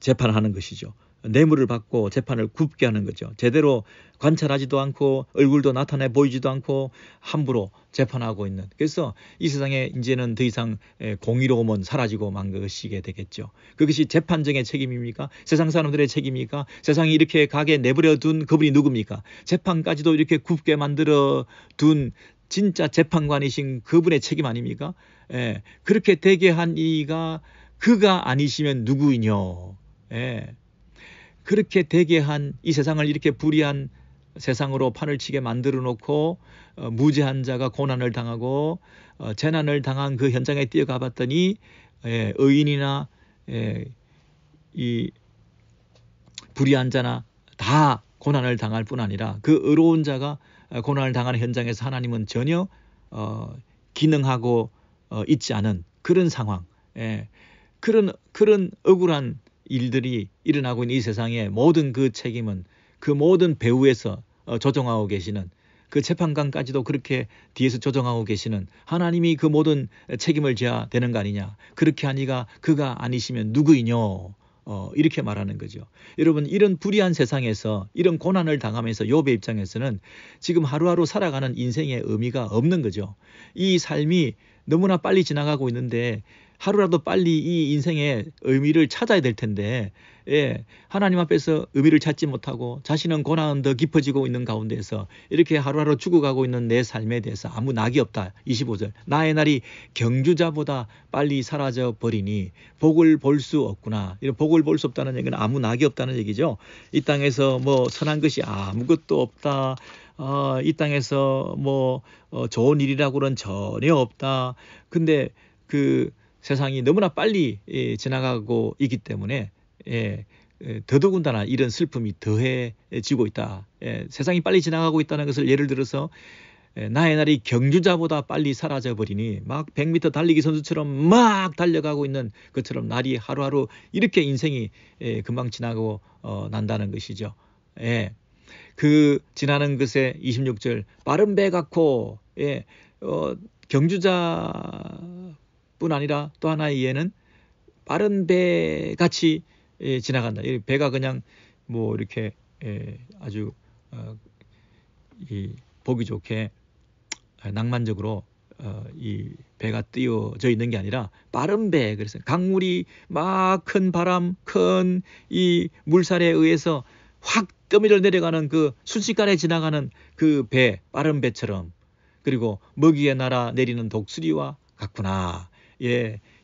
재판하는 것이죠. 뇌물을 받고 재판을 굽게 하는 거죠. 제대로 관찰하지도 않고 얼굴도 나타내 보이지도 않고 함부로 재판하고 있는. 그래서 이 세상에 이제는 더 이상 공의로움은 사라지고 만 것이게 되겠죠. 그것이 재판정의 책임입니까? 세상 사람들의 책임입니까? 세상이 이렇게 가게 내버려 둔 그분이 누굽니까? 재판까지도 이렇게 굽게 만들어 둔 진짜 재판관이신 그분의 책임 아닙니까? 그렇게 되게 한 이가 그가 아니시면 누구이뇨? 그렇게 되게 한 이 세상을 이렇게 불의한 세상으로 판을 치게 만들어 놓고 무죄한 자가 고난을 당하고 재난을 당한 그 현장에 뛰어가 봤더니 의인이나 이 불의한 자나 다 고난을 당할 뿐 아니라 그 의로운 자가 고난을 당하는 현장에서 하나님은 전혀 기능하고 있지 않은 그런 상황, 그런 억울한 일들이 일어나고 있는 이 세상의 모든 그 책임은 그 모든 배후에서 조정하고 계시는 그 재판관까지도 그렇게 뒤에서 조정하고 계시는 하나님이 그 모든 책임을 져야 되는 거 아니냐. 그렇게 하니가 그가 아니시면 누구이뇨. 이렇게 말하는 거죠. 여러분 이런 불의한 세상에서 이런 고난을 당하면서 욥의 입장에서는 지금 하루하루 살아가는 인생의 의미가 없는 거죠. 이 삶이 너무나 빨리 지나가고 있는데 하루라도 빨리 이 인생의 의미를 찾아야 될 텐데 하나님 앞에서 의미를 찾지 못하고 자신은 고난은 더 깊어지고 있는 가운데서 이렇게 하루하루 죽어가고 있는 내 삶에 대해서 아무 낙이 없다. 25절 나의 날이 경주자보다 빨리 사라져 버리니 복을 볼 수 없구나. 이런 복을 볼 수 없다는 얘기는 아무 낙이 없다는 얘기죠. 이 땅에서 뭐 선한 것이 아무것도 없다. 이 땅에서 뭐 좋은 일이라고는 전혀 없다. 근데 그 세상이 너무나 빨리 지나가고 있기 때문에 더더군다나 이런 슬픔이 더해지고 있다. 세상이 빨리 지나가고 있다는 것을 예를 들어서 나의 날이 경주자보다 빨리 사라져버리니 막 100m 달리기 선수처럼 막 달려가고 있는 것처럼 날이 하루하루 이렇게 인생이 금방 지나고 난다는 것이죠. 그 지나는 것에 26절 빠른 배 같고 경주자 뿐 아니라 또 하나의 예는 빠른 배 같이 지나간다. 이 배가 그냥 뭐 이렇게 아주 이 보기 좋게 낭만적으로 이 배가 띄워져 있는 게 아니라 빠른 배. 그래서 강물이 막 큰 바람, 큰 이 물살에 의해서 확 떠밀려 내려가는 그 순식간에 지나가는 그 배, 빠른 배처럼 그리고 먹이에 날아 내리는 독수리와 같구나.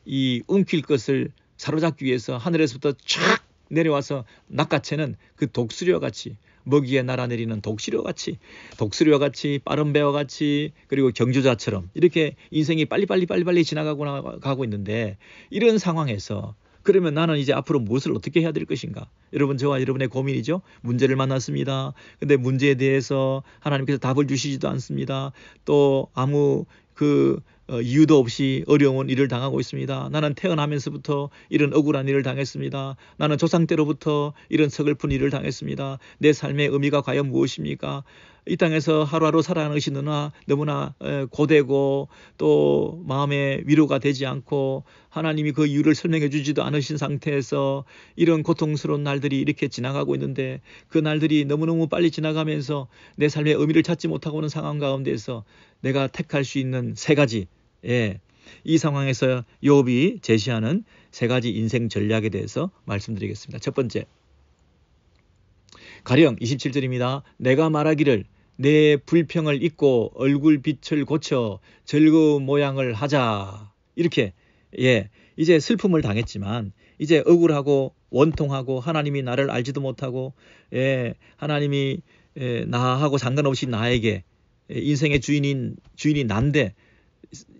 이 움킬 것을 사로잡기 위해서 하늘에서부터 촥 내려와서 낚아채는 그 독수리와 같이 먹이에 날아내리는 독수리와 같이 빠른 배와 같이 그리고 경주자처럼 이렇게 인생이 빨리빨리 지나가고 있는데 이런 상황에서 그러면 나는 이제 앞으로 무엇을 어떻게 해야 될 것인가? 여러분, 저와 여러분의 고민이죠. 문제를 만났습니다. 근데 문제에 대해서 하나님께서 답을 주시지도 않습니다. 또 아무 이유도 없이 어려운 일을 당하고 있습니다. 나는 태어나면서부터 이런 억울한 일을 당했습니다. 나는 조상 때로부터 이런 서글픈 일을 당했습니다. 내 삶의 의미가 과연 무엇입니까? 이 땅에서 하루하루 살아가는 것이 너무나 고되고 또 마음에 위로가 되지 않고 하나님이 그 이유를 설명해 주지도 않으신 상태에서 이런 고통스러운 날들이 이렇게 지나가고 있는데, 그 날들이 너무너무 빨리 지나가면서 내 삶의 의미를 찾지 못하고 있는 상황 가운데서 내가 택할 수 있는 세 가지, 이 상황에서 욥이 제시하는 세 가지 인생 전략에 대해서 말씀드리겠습니다. 첫 번째, 가령 27절입니다. 내가 말하기를 내 불평을 잊고 얼굴 빛을 고쳐 즐거운 모양을 하자. 이렇게 이제 슬픔을 당했지만 이제 억울하고 원통하고 하나님이 나를 알지도 못하고 하나님이 나하고 상관없이 나에게 인생의 주인이 난데,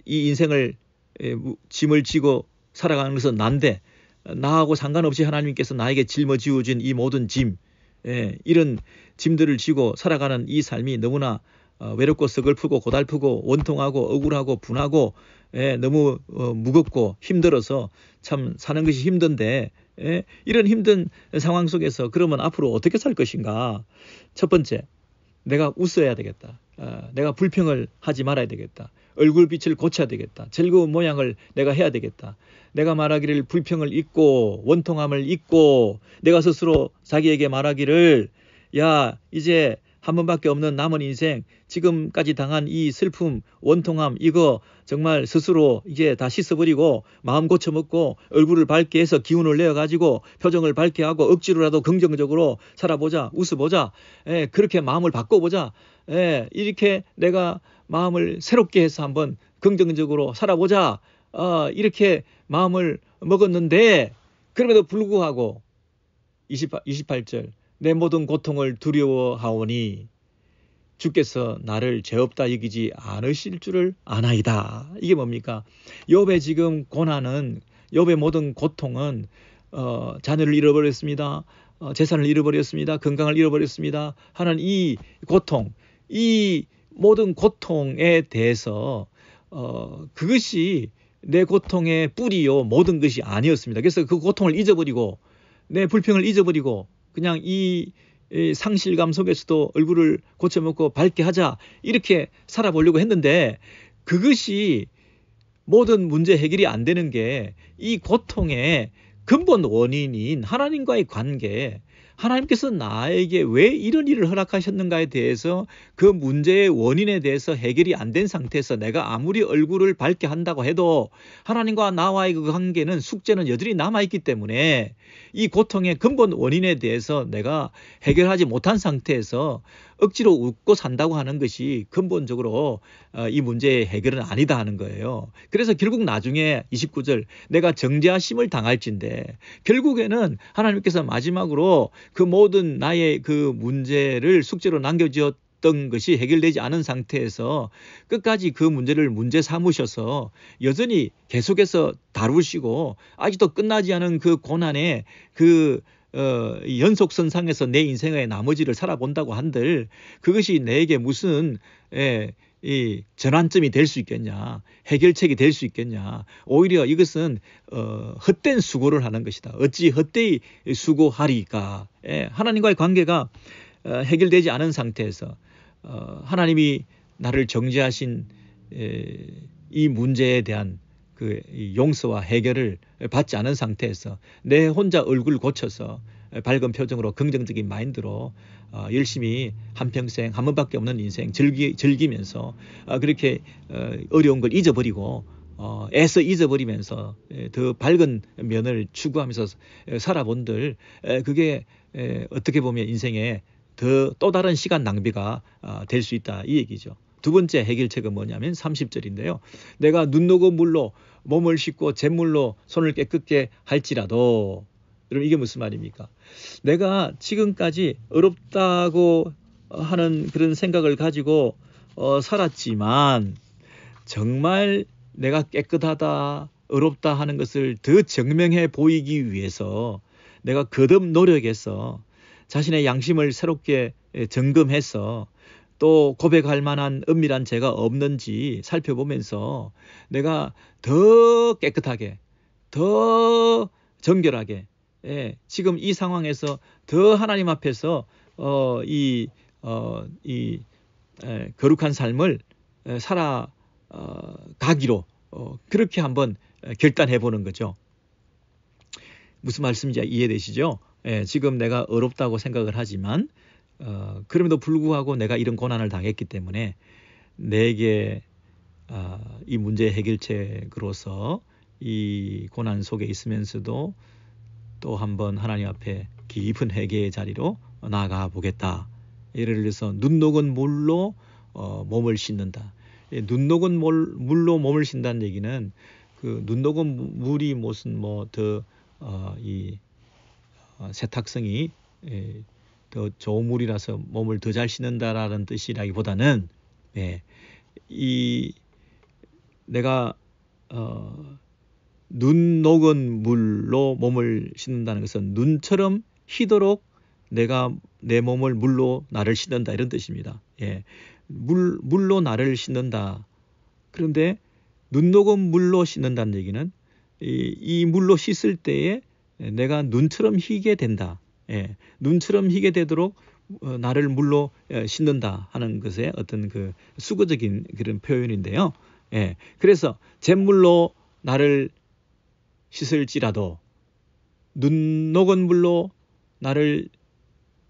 이 인생을 짐을 지고 살아가는 것은 난데, 나하고 상관없이 하나님께서 나에게 짊어지어준 이 모든 짐, 이런 짐들을 지고 살아가는 이 삶이 너무나 외롭고 서글프고 고달프고 원통하고 억울하고 분하고 너무 무겁고 힘들어서 참 사는 것이 힘든데, 이런 힘든 상황 속에서 그러면 앞으로 어떻게 살 것인가? 첫 번째, 내가 웃어야 되겠다. 내가 불평을 하지 말아야 되겠다. 얼굴빛을 고쳐야 되겠다. 즐거운 모양을 내가 해야 되겠다. 내가 말하기를 불평을 잊고 원통함을 잊고 내가 스스로 자기에게 말하기를, 야, 이제 한 번밖에 없는 남은 인생, 지금까지 당한 이 슬픔, 원통함, 이거 정말 스스로 이제 다 씻어버리고 마음 고쳐먹고 얼굴을 밝게 해서 기운을 내어가지고 표정을 밝게 하고 억지로라도 긍정적으로 살아보자, 웃어보자, 그렇게 마음을 바꿔보자, 이렇게 내가 마음을 새롭게 해서 한번 긍정적으로 살아보자, 이렇게 마음을 먹었는데, 그럼에도 불구하고 28절, 내 모든 고통을 두려워하오니 주께서 나를 죄 없다 여기지 않으실 줄을 아나이다. 이게 뭡니까? 욥의 지금 고난은, 욥의 모든 고통은 자녀를 잃어버렸습니다. 재산을 잃어버렸습니다. 건강을 잃어버렸습니다. 하는 이 고통, 이 모든 고통에 대해서 그것이 내 고통의 뿌리요 모든 것이 아니었습니다. 그래서 그 고통을 잊어버리고 내 불평을 잊어버리고 그냥 이 상실감 속에서도 얼굴을 고쳐먹고 밝게 하자, 이렇게 살아보려고 했는데, 그것이 모든 문제 해결이 안 되는 게 이 고통의 근본 원인인 하나님과의 관계, 하나님께서 나에게 왜 이런 일을 허락하셨는가에 대해서 그 문제의 원인에 대해서 해결이 안 된 상태에서 내가 아무리 얼굴을 밝게 한다고 해도 하나님과 나와의 그 관계는, 숙제는 여전히 남아있기 때문에 이 고통의 근본 원인에 대해서 내가 해결하지 못한 상태에서 억지로 웃고 산다고 하는 것이 근본적으로 이 문제의 해결은 아니다 하는 거예요. 그래서 결국 나중에 29절, 내가 정죄하심을 당할진대, 결국에는 하나님께서 마지막으로 그 모든 나의 그 문제를 숙제로 남겨주었던 것이 해결되지 않은 상태에서 끝까지 그 문제를 문제 삼으셔서 여전히 계속해서 다루시고 아직도 끝나지 않은 그 고난의 연속선상에서 내 인생의 나머지를 살아본다고 한들, 그것이 내게 무슨 이 전환점이 될 수 있겠냐, 해결책이 될 수 있겠냐. 오히려 이것은 헛된 수고를 하는 것이다. 어찌 헛되이 수고하리까. 하나님과의 관계가 해결되지 않은 상태에서 하나님이 나를 정죄하신 이 문제에 대한 그 용서와 해결을 받지 않은 상태에서 내 혼자 얼굴 고쳐서 밝은 표정으로 긍정적인 마인드로 열심히 한평생 한 번밖에 없는 인생 즐기면서 그렇게 어려운 걸 잊어버리고 애써 잊어버리면서 더 밝은 면을 추구하면서 살아본들, 그게 어떻게 보면 인생의 또 다른 시간 낭비가 될 수 있다, 이 얘기죠. 두 번째 해결책은 뭐냐면 30절인데요. 내가 눈노고 물로 몸을 씻고 잿물로 손을 깨끗게 할지라도, 여러분 이게 무슨 말입니까? 내가 지금까지 어렵다고 하는 그런 생각을 가지고 살았지만 정말 내가 깨끗하다, 어렵다 하는 것을 더 증명해 보이기 위해서 내가 거듭 노력해서 자신의 양심을 새롭게 점검해서 또 고백할 만한 은밀한 죄가 없는지 살펴보면서 내가 더 깨끗하게, 더 정결하게, 지금 이 상황에서 더 하나님 앞에서 이 거룩한 삶을 살아가기로 그렇게 한번 결단해 보는 거죠. 무슨 말씀인지 이해되시죠? 지금 내가 어렵다고 생각을 하지만 그럼에도 불구하고 내가 이런 고난을 당했기 때문에 내게 이 문제 해결책으로서 이 고난 속에 있으면서도 또 한번 하나님 앞에 깊은 회개의 자리로 나아가 보겠다. 예를 들어서 눈 녹은 물로 몸을 씻는다. 눈 녹은 물로 몸을 씻는다는 얘기는 그 눈 녹은 물이 무슨 이 세탁성이 더 좋은 물이라서 몸을 더 잘 씻는다라는 뜻이라기보다는 내가 눈 녹은 물로 몸을 씻는다는 것은 눈처럼 희도록 내가 내 몸을 물로 나를 씻는다 이런 뜻입니다. 물로 나를 씻는다. 그런데 눈 녹은 물로 씻는다는 얘기는 이 물로 씻을 때에 내가 눈처럼 희게 된다. 눈처럼 희게 되도록 나를 물로 씻는다 하는 것의 어떤 그 수거적인 그런 표현인데요. 그래서 잿물로 나를 씻을지라도 눈 녹은 물로 나를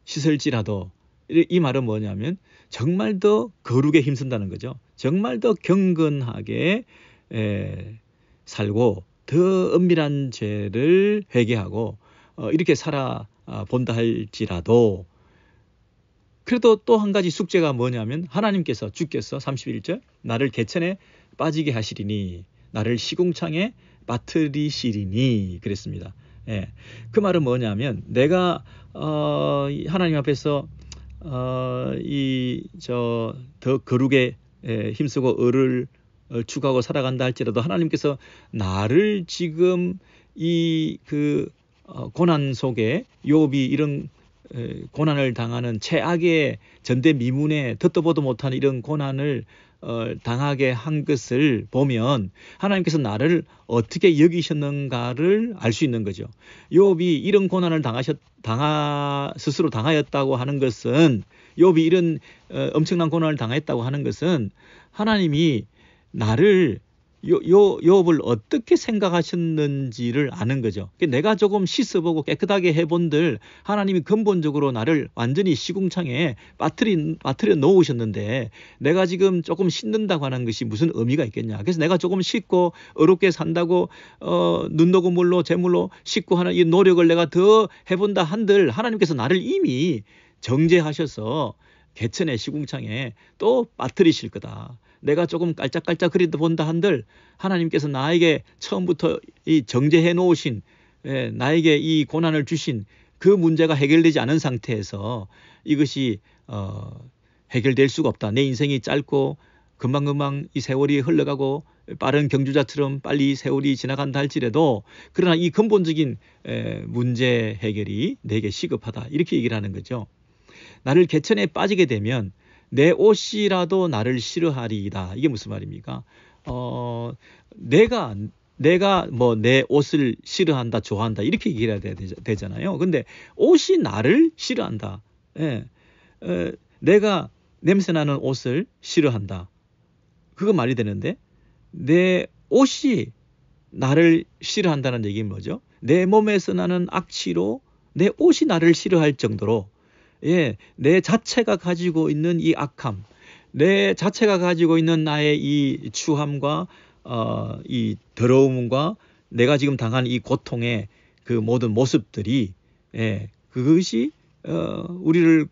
씻을지라도 이 말은 뭐냐면 정말 더 거룩에 힘쓴다는 거죠. 정말 더 경건하게 살고 더 은밀한 죄를 회개하고 이렇게 살아본다 할지라도 그래도 또 한 가지 숙제가 뭐냐면 하나님께서 주께서 31절 나를 개천에 빠지게 하시리니 나를 시궁창에 빠뜨리시리니 그랬습니다. 그 말은 뭐냐면 내가 하나님 앞에서 더 거룩에 힘쓰고 의를 추구하고 살아간다 할지라도 하나님께서 나를 지금 이 고난 속에 욥이 이런 고난을 당하는 최악의 전대미문에 듣도 보도 못하는 이런 고난을 당하게 한 것을 보면 하나님께서 나를 어떻게 여기셨는가를 알 수 있는 거죠. 욥이 이런 고난을 스스로 당하였다고 하는 것은 욥이 이런 엄청난 고난을 당했다고 하는 것은 하나님이 나를 욥을 어떻게 생각하셨는지를 아는 거죠. 내가 조금 씻어보고 깨끗하게 해본들 하나님이 근본적으로 나를 완전히 시궁창에 빠뜨려 놓으셨는데 내가 지금 조금 씻는다고 하는 것이 무슨 의미가 있겠냐. 그래서 내가 조금 씻고 어렵게 산다고 눈 녹은 물로 잿물로 씻고 하는 이 노력을 내가 더 해본다 한들 하나님께서 나를 이미 정죄하셔서 개천의 시궁창에 또 빠뜨리실 거다. 내가 조금 깔짝깔짝 그리다 본다 한들 하나님께서 나에게 처음부터 이 정죄해 놓으신 나에게 이 고난을 주신 그 문제가 해결되지 않은 상태에서 이것이 해결될 수가 없다. 내 인생이 짧고 금방금방 이 세월이 흘러가고 빠른 경주자처럼 빨리 세월이 지나간다 할지라도 그러나 이 근본적인 문제 해결이 내게 시급하다. 이렇게 얘기를 하는 거죠. 나를 개천에 빠지게 되면 내 옷이라도 나를 싫어하리이다. 이게 무슨 말입니까? 내가 내 옷을 싫어한다, 좋아한다 이렇게 얘기해야 되잖아요. 근데 옷이 나를 싫어한다. 내가 냄새나는 옷을 싫어한다. 그거 말이 되는데 내 옷이 나를 싫어한다는 얘기는 뭐죠? 내 몸에서 나는 악취로 내 옷이 나를 싫어할 정도로 내 자체가 가지고 있는 이 악함, 내 자체가 가지고 있는 나의 이 추함과 이 더러움과 내가 지금 당한 이 고통의 그 모든 모습들이 그것이 우리를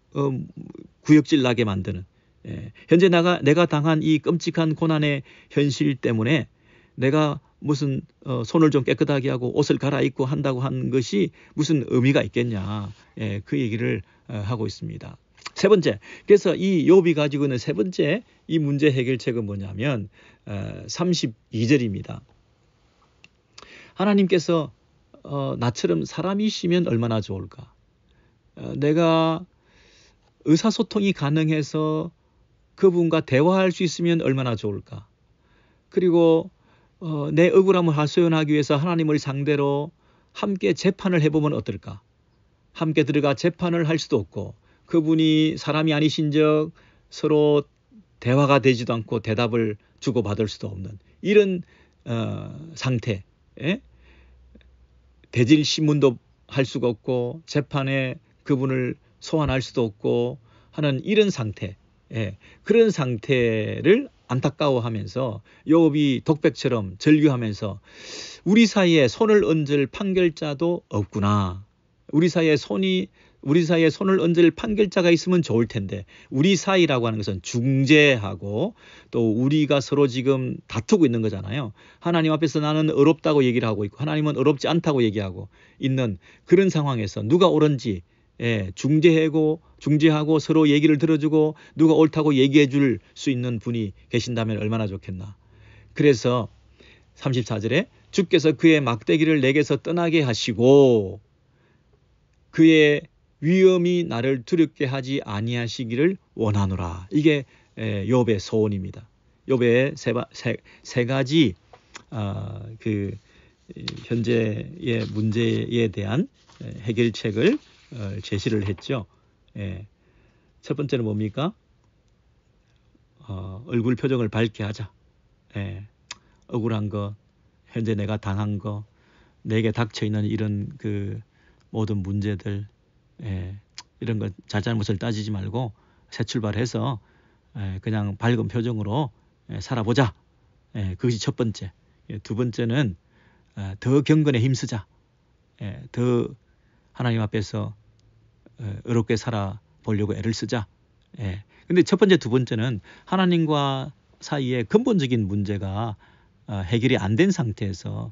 구역질 나게 만드는 현재 내가 당한 이 끔찍한 고난의 현실 때문에 내가 무슨 손을 좀 깨끗하게 하고 옷을 갈아입고 한다고 하는 것이 무슨 의미가 있겠냐. 그 얘기를 하고 있습니다. 세 번째, 그래서 이 욥이 가지고 있는 세 번째 이 문제 해결책은 뭐냐면 32절입니다. 하나님께서 나처럼 사람이시면 얼마나 좋을까? 내가 의사소통이 가능해서 그분과 대화할 수 있으면 얼마나 좋을까? 그리고 내 억울함을 하소연하기 위해서 하나님을 상대로 함께 재판을 해보면 어떨까? 함께 들어가 재판을 할 수도 없고 그분이 사람이 아니신즉 서로 대화가 되지도 않고 대답을 주고받을 수도 없는 이런 상태. 대질 신문도 할 수가 없고 재판에 그분을 소환할 수도 없고 하는 이런 상태. 그런 상태를 안타까워하면서 욥이 독백처럼 절규하면서 우리 사이에 손을 얹을 판결자도 없구나. 우리 사이에 손을 얹을 판결자가 있으면 좋을 텐데 우리 사이라고 하는 것은 중재하고 또 우리가 서로 지금 다투고 있는 거잖아요. 하나님 앞에서 나는 어렵다고 얘기를 하고 있고 하나님은 어렵지 않다고 얘기하고 있는 그런 상황에서 누가 옳은지 중재하고 서로 얘기를 들어주고 누가 옳다고 얘기해 줄 수 있는 분이 계신다면 얼마나 좋겠나. 그래서 34절에 주께서 그의 막대기를 내게서 떠나게 하시고 그의 위엄이 나를 두렵게 하지 아니하시기를 원하노라. 이게 욥의 소원입니다. 욥의 세 가지 그 현재의 문제에 대한 해결책을 제시를 했죠. 첫 번째는 뭡니까? 얼굴 표정을 밝게 하자. 억울한 거, 현재 내가 당한 거, 내게 닥쳐 있는 이런 그 모든 문제들, 이런 거 잘잘못을 따지지 말고 새 출발해서 그냥 밝은 표정으로 살아보자. 그것이 첫 번째. 두 번째는 더 경건에 힘쓰자. 더 하나님 앞에서 어렵게 살아보려고 애를 쓰자. 근데 첫 번째, 두 번째는 하나님과 사이에 근본적인 문제가 해결이 안 된 상태에서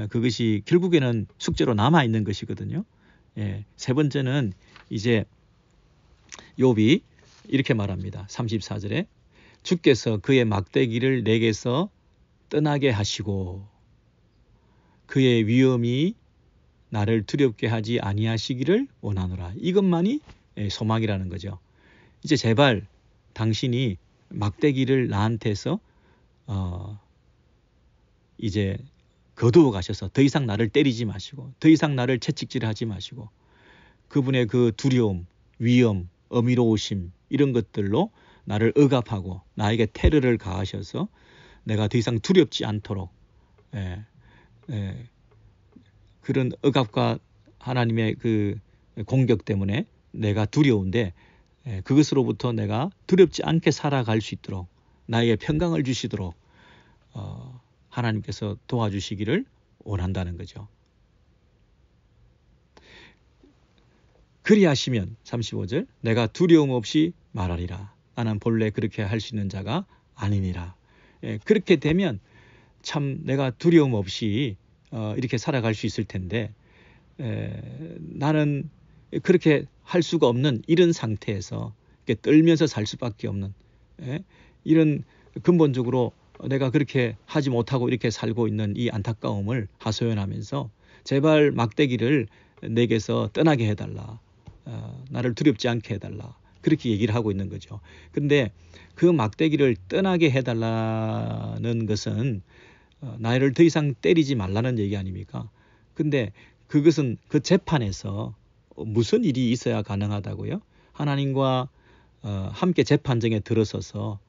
그것이 결국에는 숙제로 남아 있는 것이거든요. 세 번째는 이제 욥이 이렇게 말합니다. 34절에 주께서 그의 막대기를 내게서 떠나게 하시고 그의 위엄이 나를 두렵게 하지 아니하시기를 원하노라. 이것만이 소망이라는 거죠. 이제 제발 당신이 막대기를 나한테서 이제 거두어 가셔서 더 이상 나를 때리지 마시고 더 이상 나를 채찍질하지 마시고 그분의 그 두려움, 위험, 어미로우심 이런 것들로 나를 억압하고 나에게 테러를 가하셔서 내가 더 이상 두렵지 않도록 그런 억압과 하나님의 그 공격 때문에 내가 두려운데 그것으로부터 내가 두렵지 않게 살아갈 수 있도록 나에게 평강을 주시도록 하나님께서 도와주시기를 원한다는 거죠. 그리하시면 35절 내가 두려움 없이 말하리라. 나는 본래 그렇게 할 수 있는 자가 아니니라. 그렇게 되면 참 내가 두려움 없이 이렇게 살아갈 수 있을 텐데 나는 그렇게 할 수가 없는 이런 상태에서 이렇게 떨면서 살 수밖에 없는 이런 근본적으로 내가 그렇게 하지 못하고 이렇게 살고 있는 이 안타까움을 하소연하면서 제발 막대기를 내게서 떠나게 해달라. 나를 두렵지 않게 해달라. 그렇게 얘기를 하고 있는 거죠. 근데 그 막대기를 떠나게 해달라는 것은 나를 더 이상 때리지 말라는 얘기 아닙니까? 근데 그것은 그 재판에서 무슨 일이 있어야 가능하다고요? 하나님과 함께 재판정에 들어서서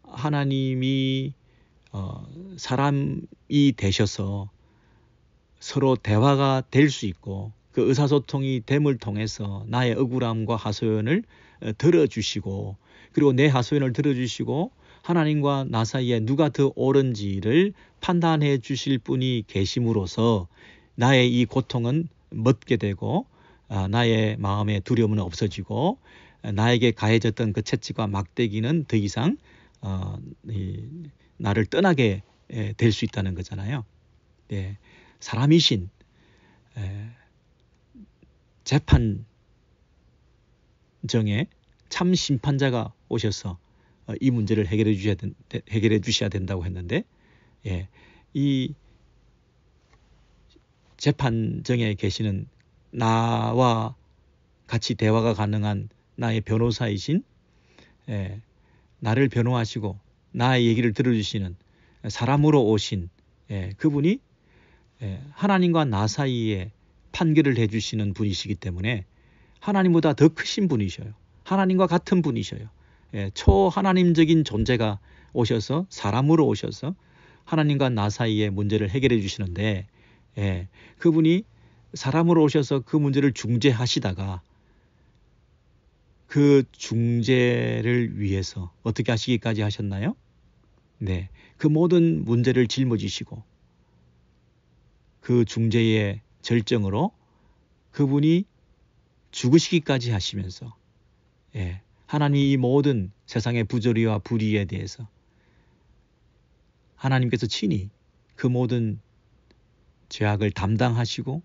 하나님이 사람이 되셔서 서로 대화가 될 수 있고 그 의사소통이 됨을 통해서 나의 억울함과 하소연을 들어주시고 그리고 내 하소연을 들어주시고 하나님과 나 사이에 누가 더 옳은지를 판단해 주실 분이 계심으로써 나의 이 고통은 멎게 되고 나의 마음의 두려움은 없어지고 나에게 가해졌던 그 채찍과 막대기는 더 이상 나를 떠나게 될 수 있다는 거잖아요. 사람이신 재판정에 참 심판자가 오셔서 이 문제를 해결해 주셔야 된다고 했는데 이 재판정에 계시는 나와 같이 대화가 가능한 나의 변호사이신 나를 변호하시고 나의 얘기를 들어주시는 사람으로 오신 그분이 하나님과 나 사이에 판결을 해주시는 분이시기 때문에 하나님보다 더 크신 분이셔요. 하나님과 같은 분이셔요. 초하나님적인 존재가 오셔서 사람으로 오셔서 하나님과 나 사이의 문제를 해결해 주시는데 그분이 사람으로 오셔서 그 문제를 중재하시다가 그 중재를 위해서 어떻게 하시기까지 하셨나요? 네, 그 모든 문제를 짊어지시고 그 중재의 절정으로 그분이 죽으시기까지 하시면서 하나님이 이 모든 세상의 부조리와 불의에 대해서 하나님께서 친히 그 모든 죄악을 담당하시고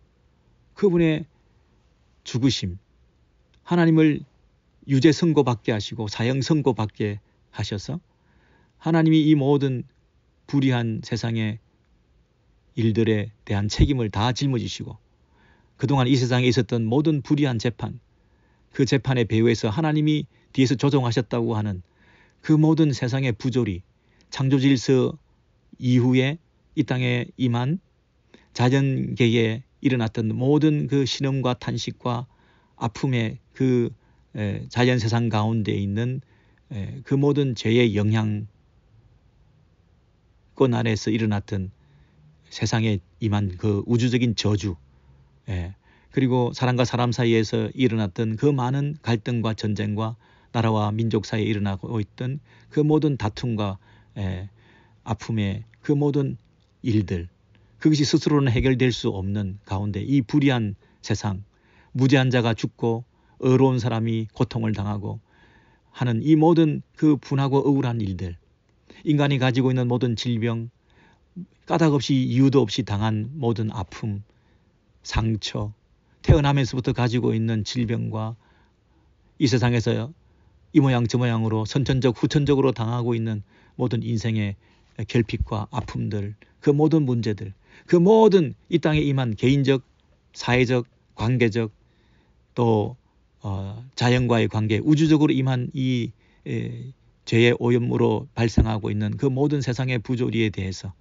그분의 죽으심, 하나님을 유죄 선고받게 하시고 사형 선고받게 하셔서 하나님이 이 모든 불의한 세상의 일들에 대한 책임을 다 짊어지시고 그동안 이 세상에 있었던 모든 불의한 재판, 그 재판의 배후에서 하나님이 뒤에서 조종하셨다고 하는 그 모든 세상의 부조리, 창조질서 이후에 이 땅에 임한 자연계에 일어났던 모든 그 신음과 탄식과 아픔의 그 자연 세상 가운데 있는 그 모든 죄의 영향권 아래서 일어났던 세상에 임한 그 우주적인 저주, 그리고 사람과 사람 사이에서 일어났던 그 많은 갈등과 전쟁과 나라와 민족 사이에 일어나고 있던 그 모든 다툼과 아픔의 그 모든 일들, 그것이 스스로는 해결될 수 없는 가운데 이 불의한 세상, 무죄한 자가 죽고 의로운 사람이 고통을 당하고 하는 이 모든 그 분하고 억울한 일들, 인간이 가지고 있는 모든 질병, 까닭 없이 이유도 없이 당한 모든 아픔, 상처, 태어나면서부터 가지고 있는 질병과 이 세상에서 이 모양 저 모양으로 선천적 후천적으로 당하고 있는 모든 인생의 결핍과 아픔들, 그 모든 문제들, 그 모든 이 땅에 임한 개인적, 사회적, 관계적 또 자연과의 관계, 우주적으로 임한 이 죄의 오염으로 발생하고 있는 그 모든 세상의 부조리에 대해서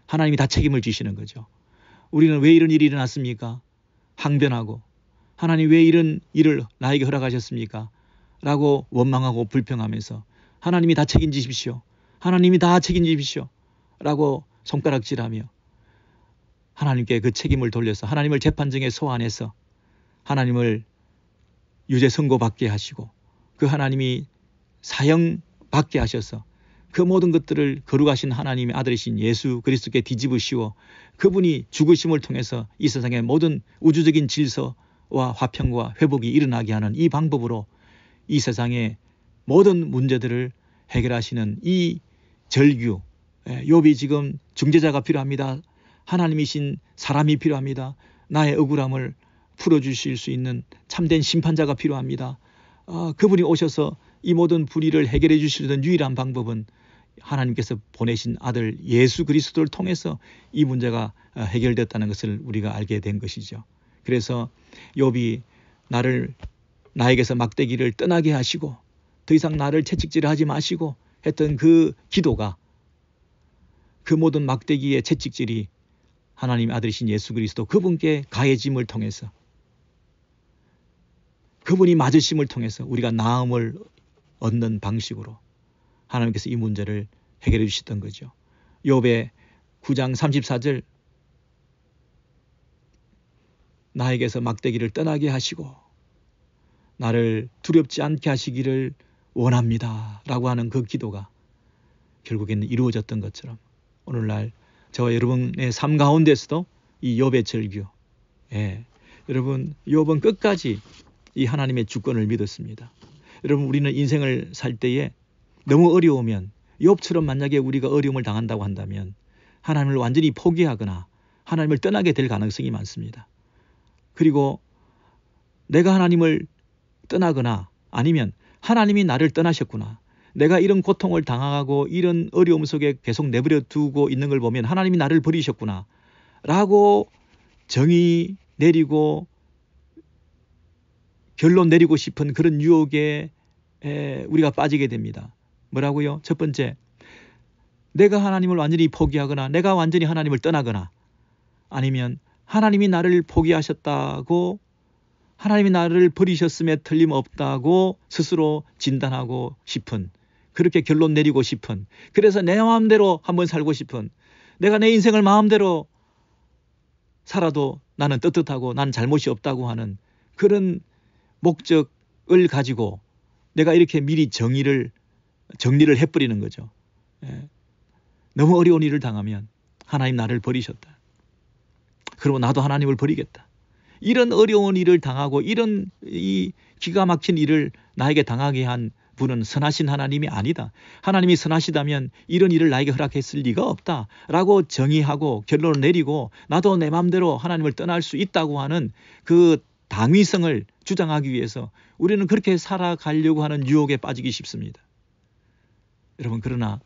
하나님이 다 책임을 지시는 거죠. 우리는 왜 이런 일이 일어났습니까? 항변하고 하나님 왜 이런 일을 나에게 허락하셨습니까? 라고 원망하고 불평하면서 하나님이 다 책임지십시오. 하나님이 다 책임지십시오. 라고 손가락질하며 하나님께 그 책임을 돌려서 하나님을 재판정에 소환해서 하나님을 유죄 선고받게 하시고 그 하나님이 사형 받게 하셔서 그 모든 것들을 거룩하신 하나님의 아들이신 예수 그리스도께 뒤집으시고 그분이 죽으심을 통해서 이 세상의 모든 우주적인 질서와 화평과 회복이 일어나게 하는 이 방법으로 이 세상의 모든 문제들을 해결하시는 이 절규, 욥이 지금 중재자가 필요합니다. 하나님이신 사람이 필요합니다. 나의 억울함을 풀어주실 수 있는 참된 심판자가 필요합니다. 그분이 오셔서 이 모든 불의를 해결해 주시는 유일한 방법은 하나님께서 보내신 아들 예수 그리스도를 통해서 이 문제가 해결됐다는 것을 우리가 알게 된 것이죠. 그래서 욥이 나에게서 막대기를 떠나게 하시고 더 이상 나를 채찍질하지 마시고 했던 그 기도가 그 모든 막대기의 채찍질이 하나님의 아들이신 예수 그리스도 그분께 가해짐을 통해서 그분이 맞으심을 통해서 우리가 나음을 얻는 방식으로 하나님께서 이 문제를 해결해 주셨던 거죠. 욥의 9장 34절 나에게서 막대기를 떠나게 하시고 나를 두렵지 않게 하시기를 원합니다. 라고 하는 그 기도가 결국에는 이루어졌던 것처럼 오늘날 저와 여러분의 삶 가운데서도 이 욥의 절규, 여러분 욥은 끝까지 이 하나님의 주권을 믿었습니다. 여러분 우리는 인생을 살 때에 너무 어려우면 욥처럼 만약에 우리가 어려움을 당한다고 한다면 하나님을 완전히 포기하거나 하나님을 떠나게 될 가능성이 많습니다. 그리고 내가 하나님을 떠나거나 아니면 하나님이 나를 떠나셨구나. 내가 이런 고통을 당하고 이런 어려움 속에 계속 내버려 두고 있는 걸 보면 하나님이 나를 버리셨구나 라고 정의 내리고 결론 내리고 싶은 그런 유혹에 우리가 빠지게 됩니다. 뭐라고요? 첫 번째, 내가 하나님을 완전히 포기하거나 내가 완전히 하나님을 떠나거나 아니면 하나님이 나를 포기하셨다고 하나님이 나를 버리셨음에 틀림없다고 스스로 진단하고 싶은, 그렇게 결론 내리고 싶은, 그래서 내 마음대로 한번 살고 싶은, 내가 내 인생을 마음대로 살아도 나는 떳떳하고 나는 잘못이 없다고 하는 그런 목적을 가지고 내가 이렇게 미리 정리를 해버리는 거죠. 너무 어려운 일을 당하면 하나님 나를 버리셨다. 그리고 나도 하나님을 버리겠다. 이런 어려운 일을 당하고 이런 이 기가 막힌 일을 나에게 당하게 한 분은 선하신 하나님이 아니다. 하나님이 선하시다면 이런 일을 나에게 허락했을 리가 없다라고 정의하고 결론을 내리고 나도 내 마음대로 하나님을 떠날 수 있다고 하는 그 당위성을 주장하기 위해서 우리는 그렇게 살아가려고 하는 유혹에 빠지기 쉽습니다. 여러분, 그러나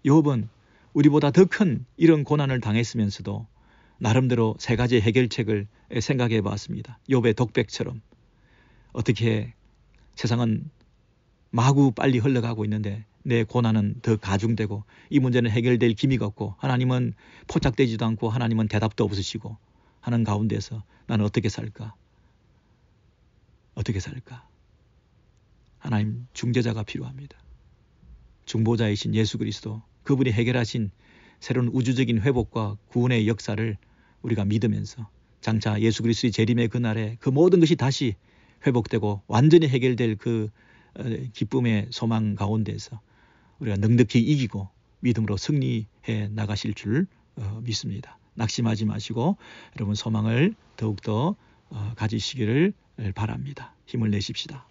욥은 우리보다 더 큰 이런 고난을 당했으면서도 나름대로 세 가지 해결책을 생각해 봤습니다. 욥의 독백처럼 어떻게 세상은 마구 빨리 흘러가고 있는데 내 고난은 더 가중되고 이 문제는 해결될 기미가 없고 하나님은 포착되지도 않고 하나님은 대답도 없으시고 하는 가운데서 나는 어떻게 살까? 어떻게 살까? 하나님 중재자가 필요합니다. 중보자이신 예수 그리스도, 그분이 해결하신 새로운 우주적인 회복과 구원의 역사를 우리가 믿으면서 장차 예수 그리스도의 재림의 그날에 그 모든 것이 다시 회복되고 완전히 해결될 그 기쁨의 소망 가운데서 우리가 넉넉히 이기고 믿음으로 승리해 나가실 줄 믿습니다. 낙심하지 마시고 여러분 소망을 더욱더 가지시기를 바랍니다. 힘을 내십시다.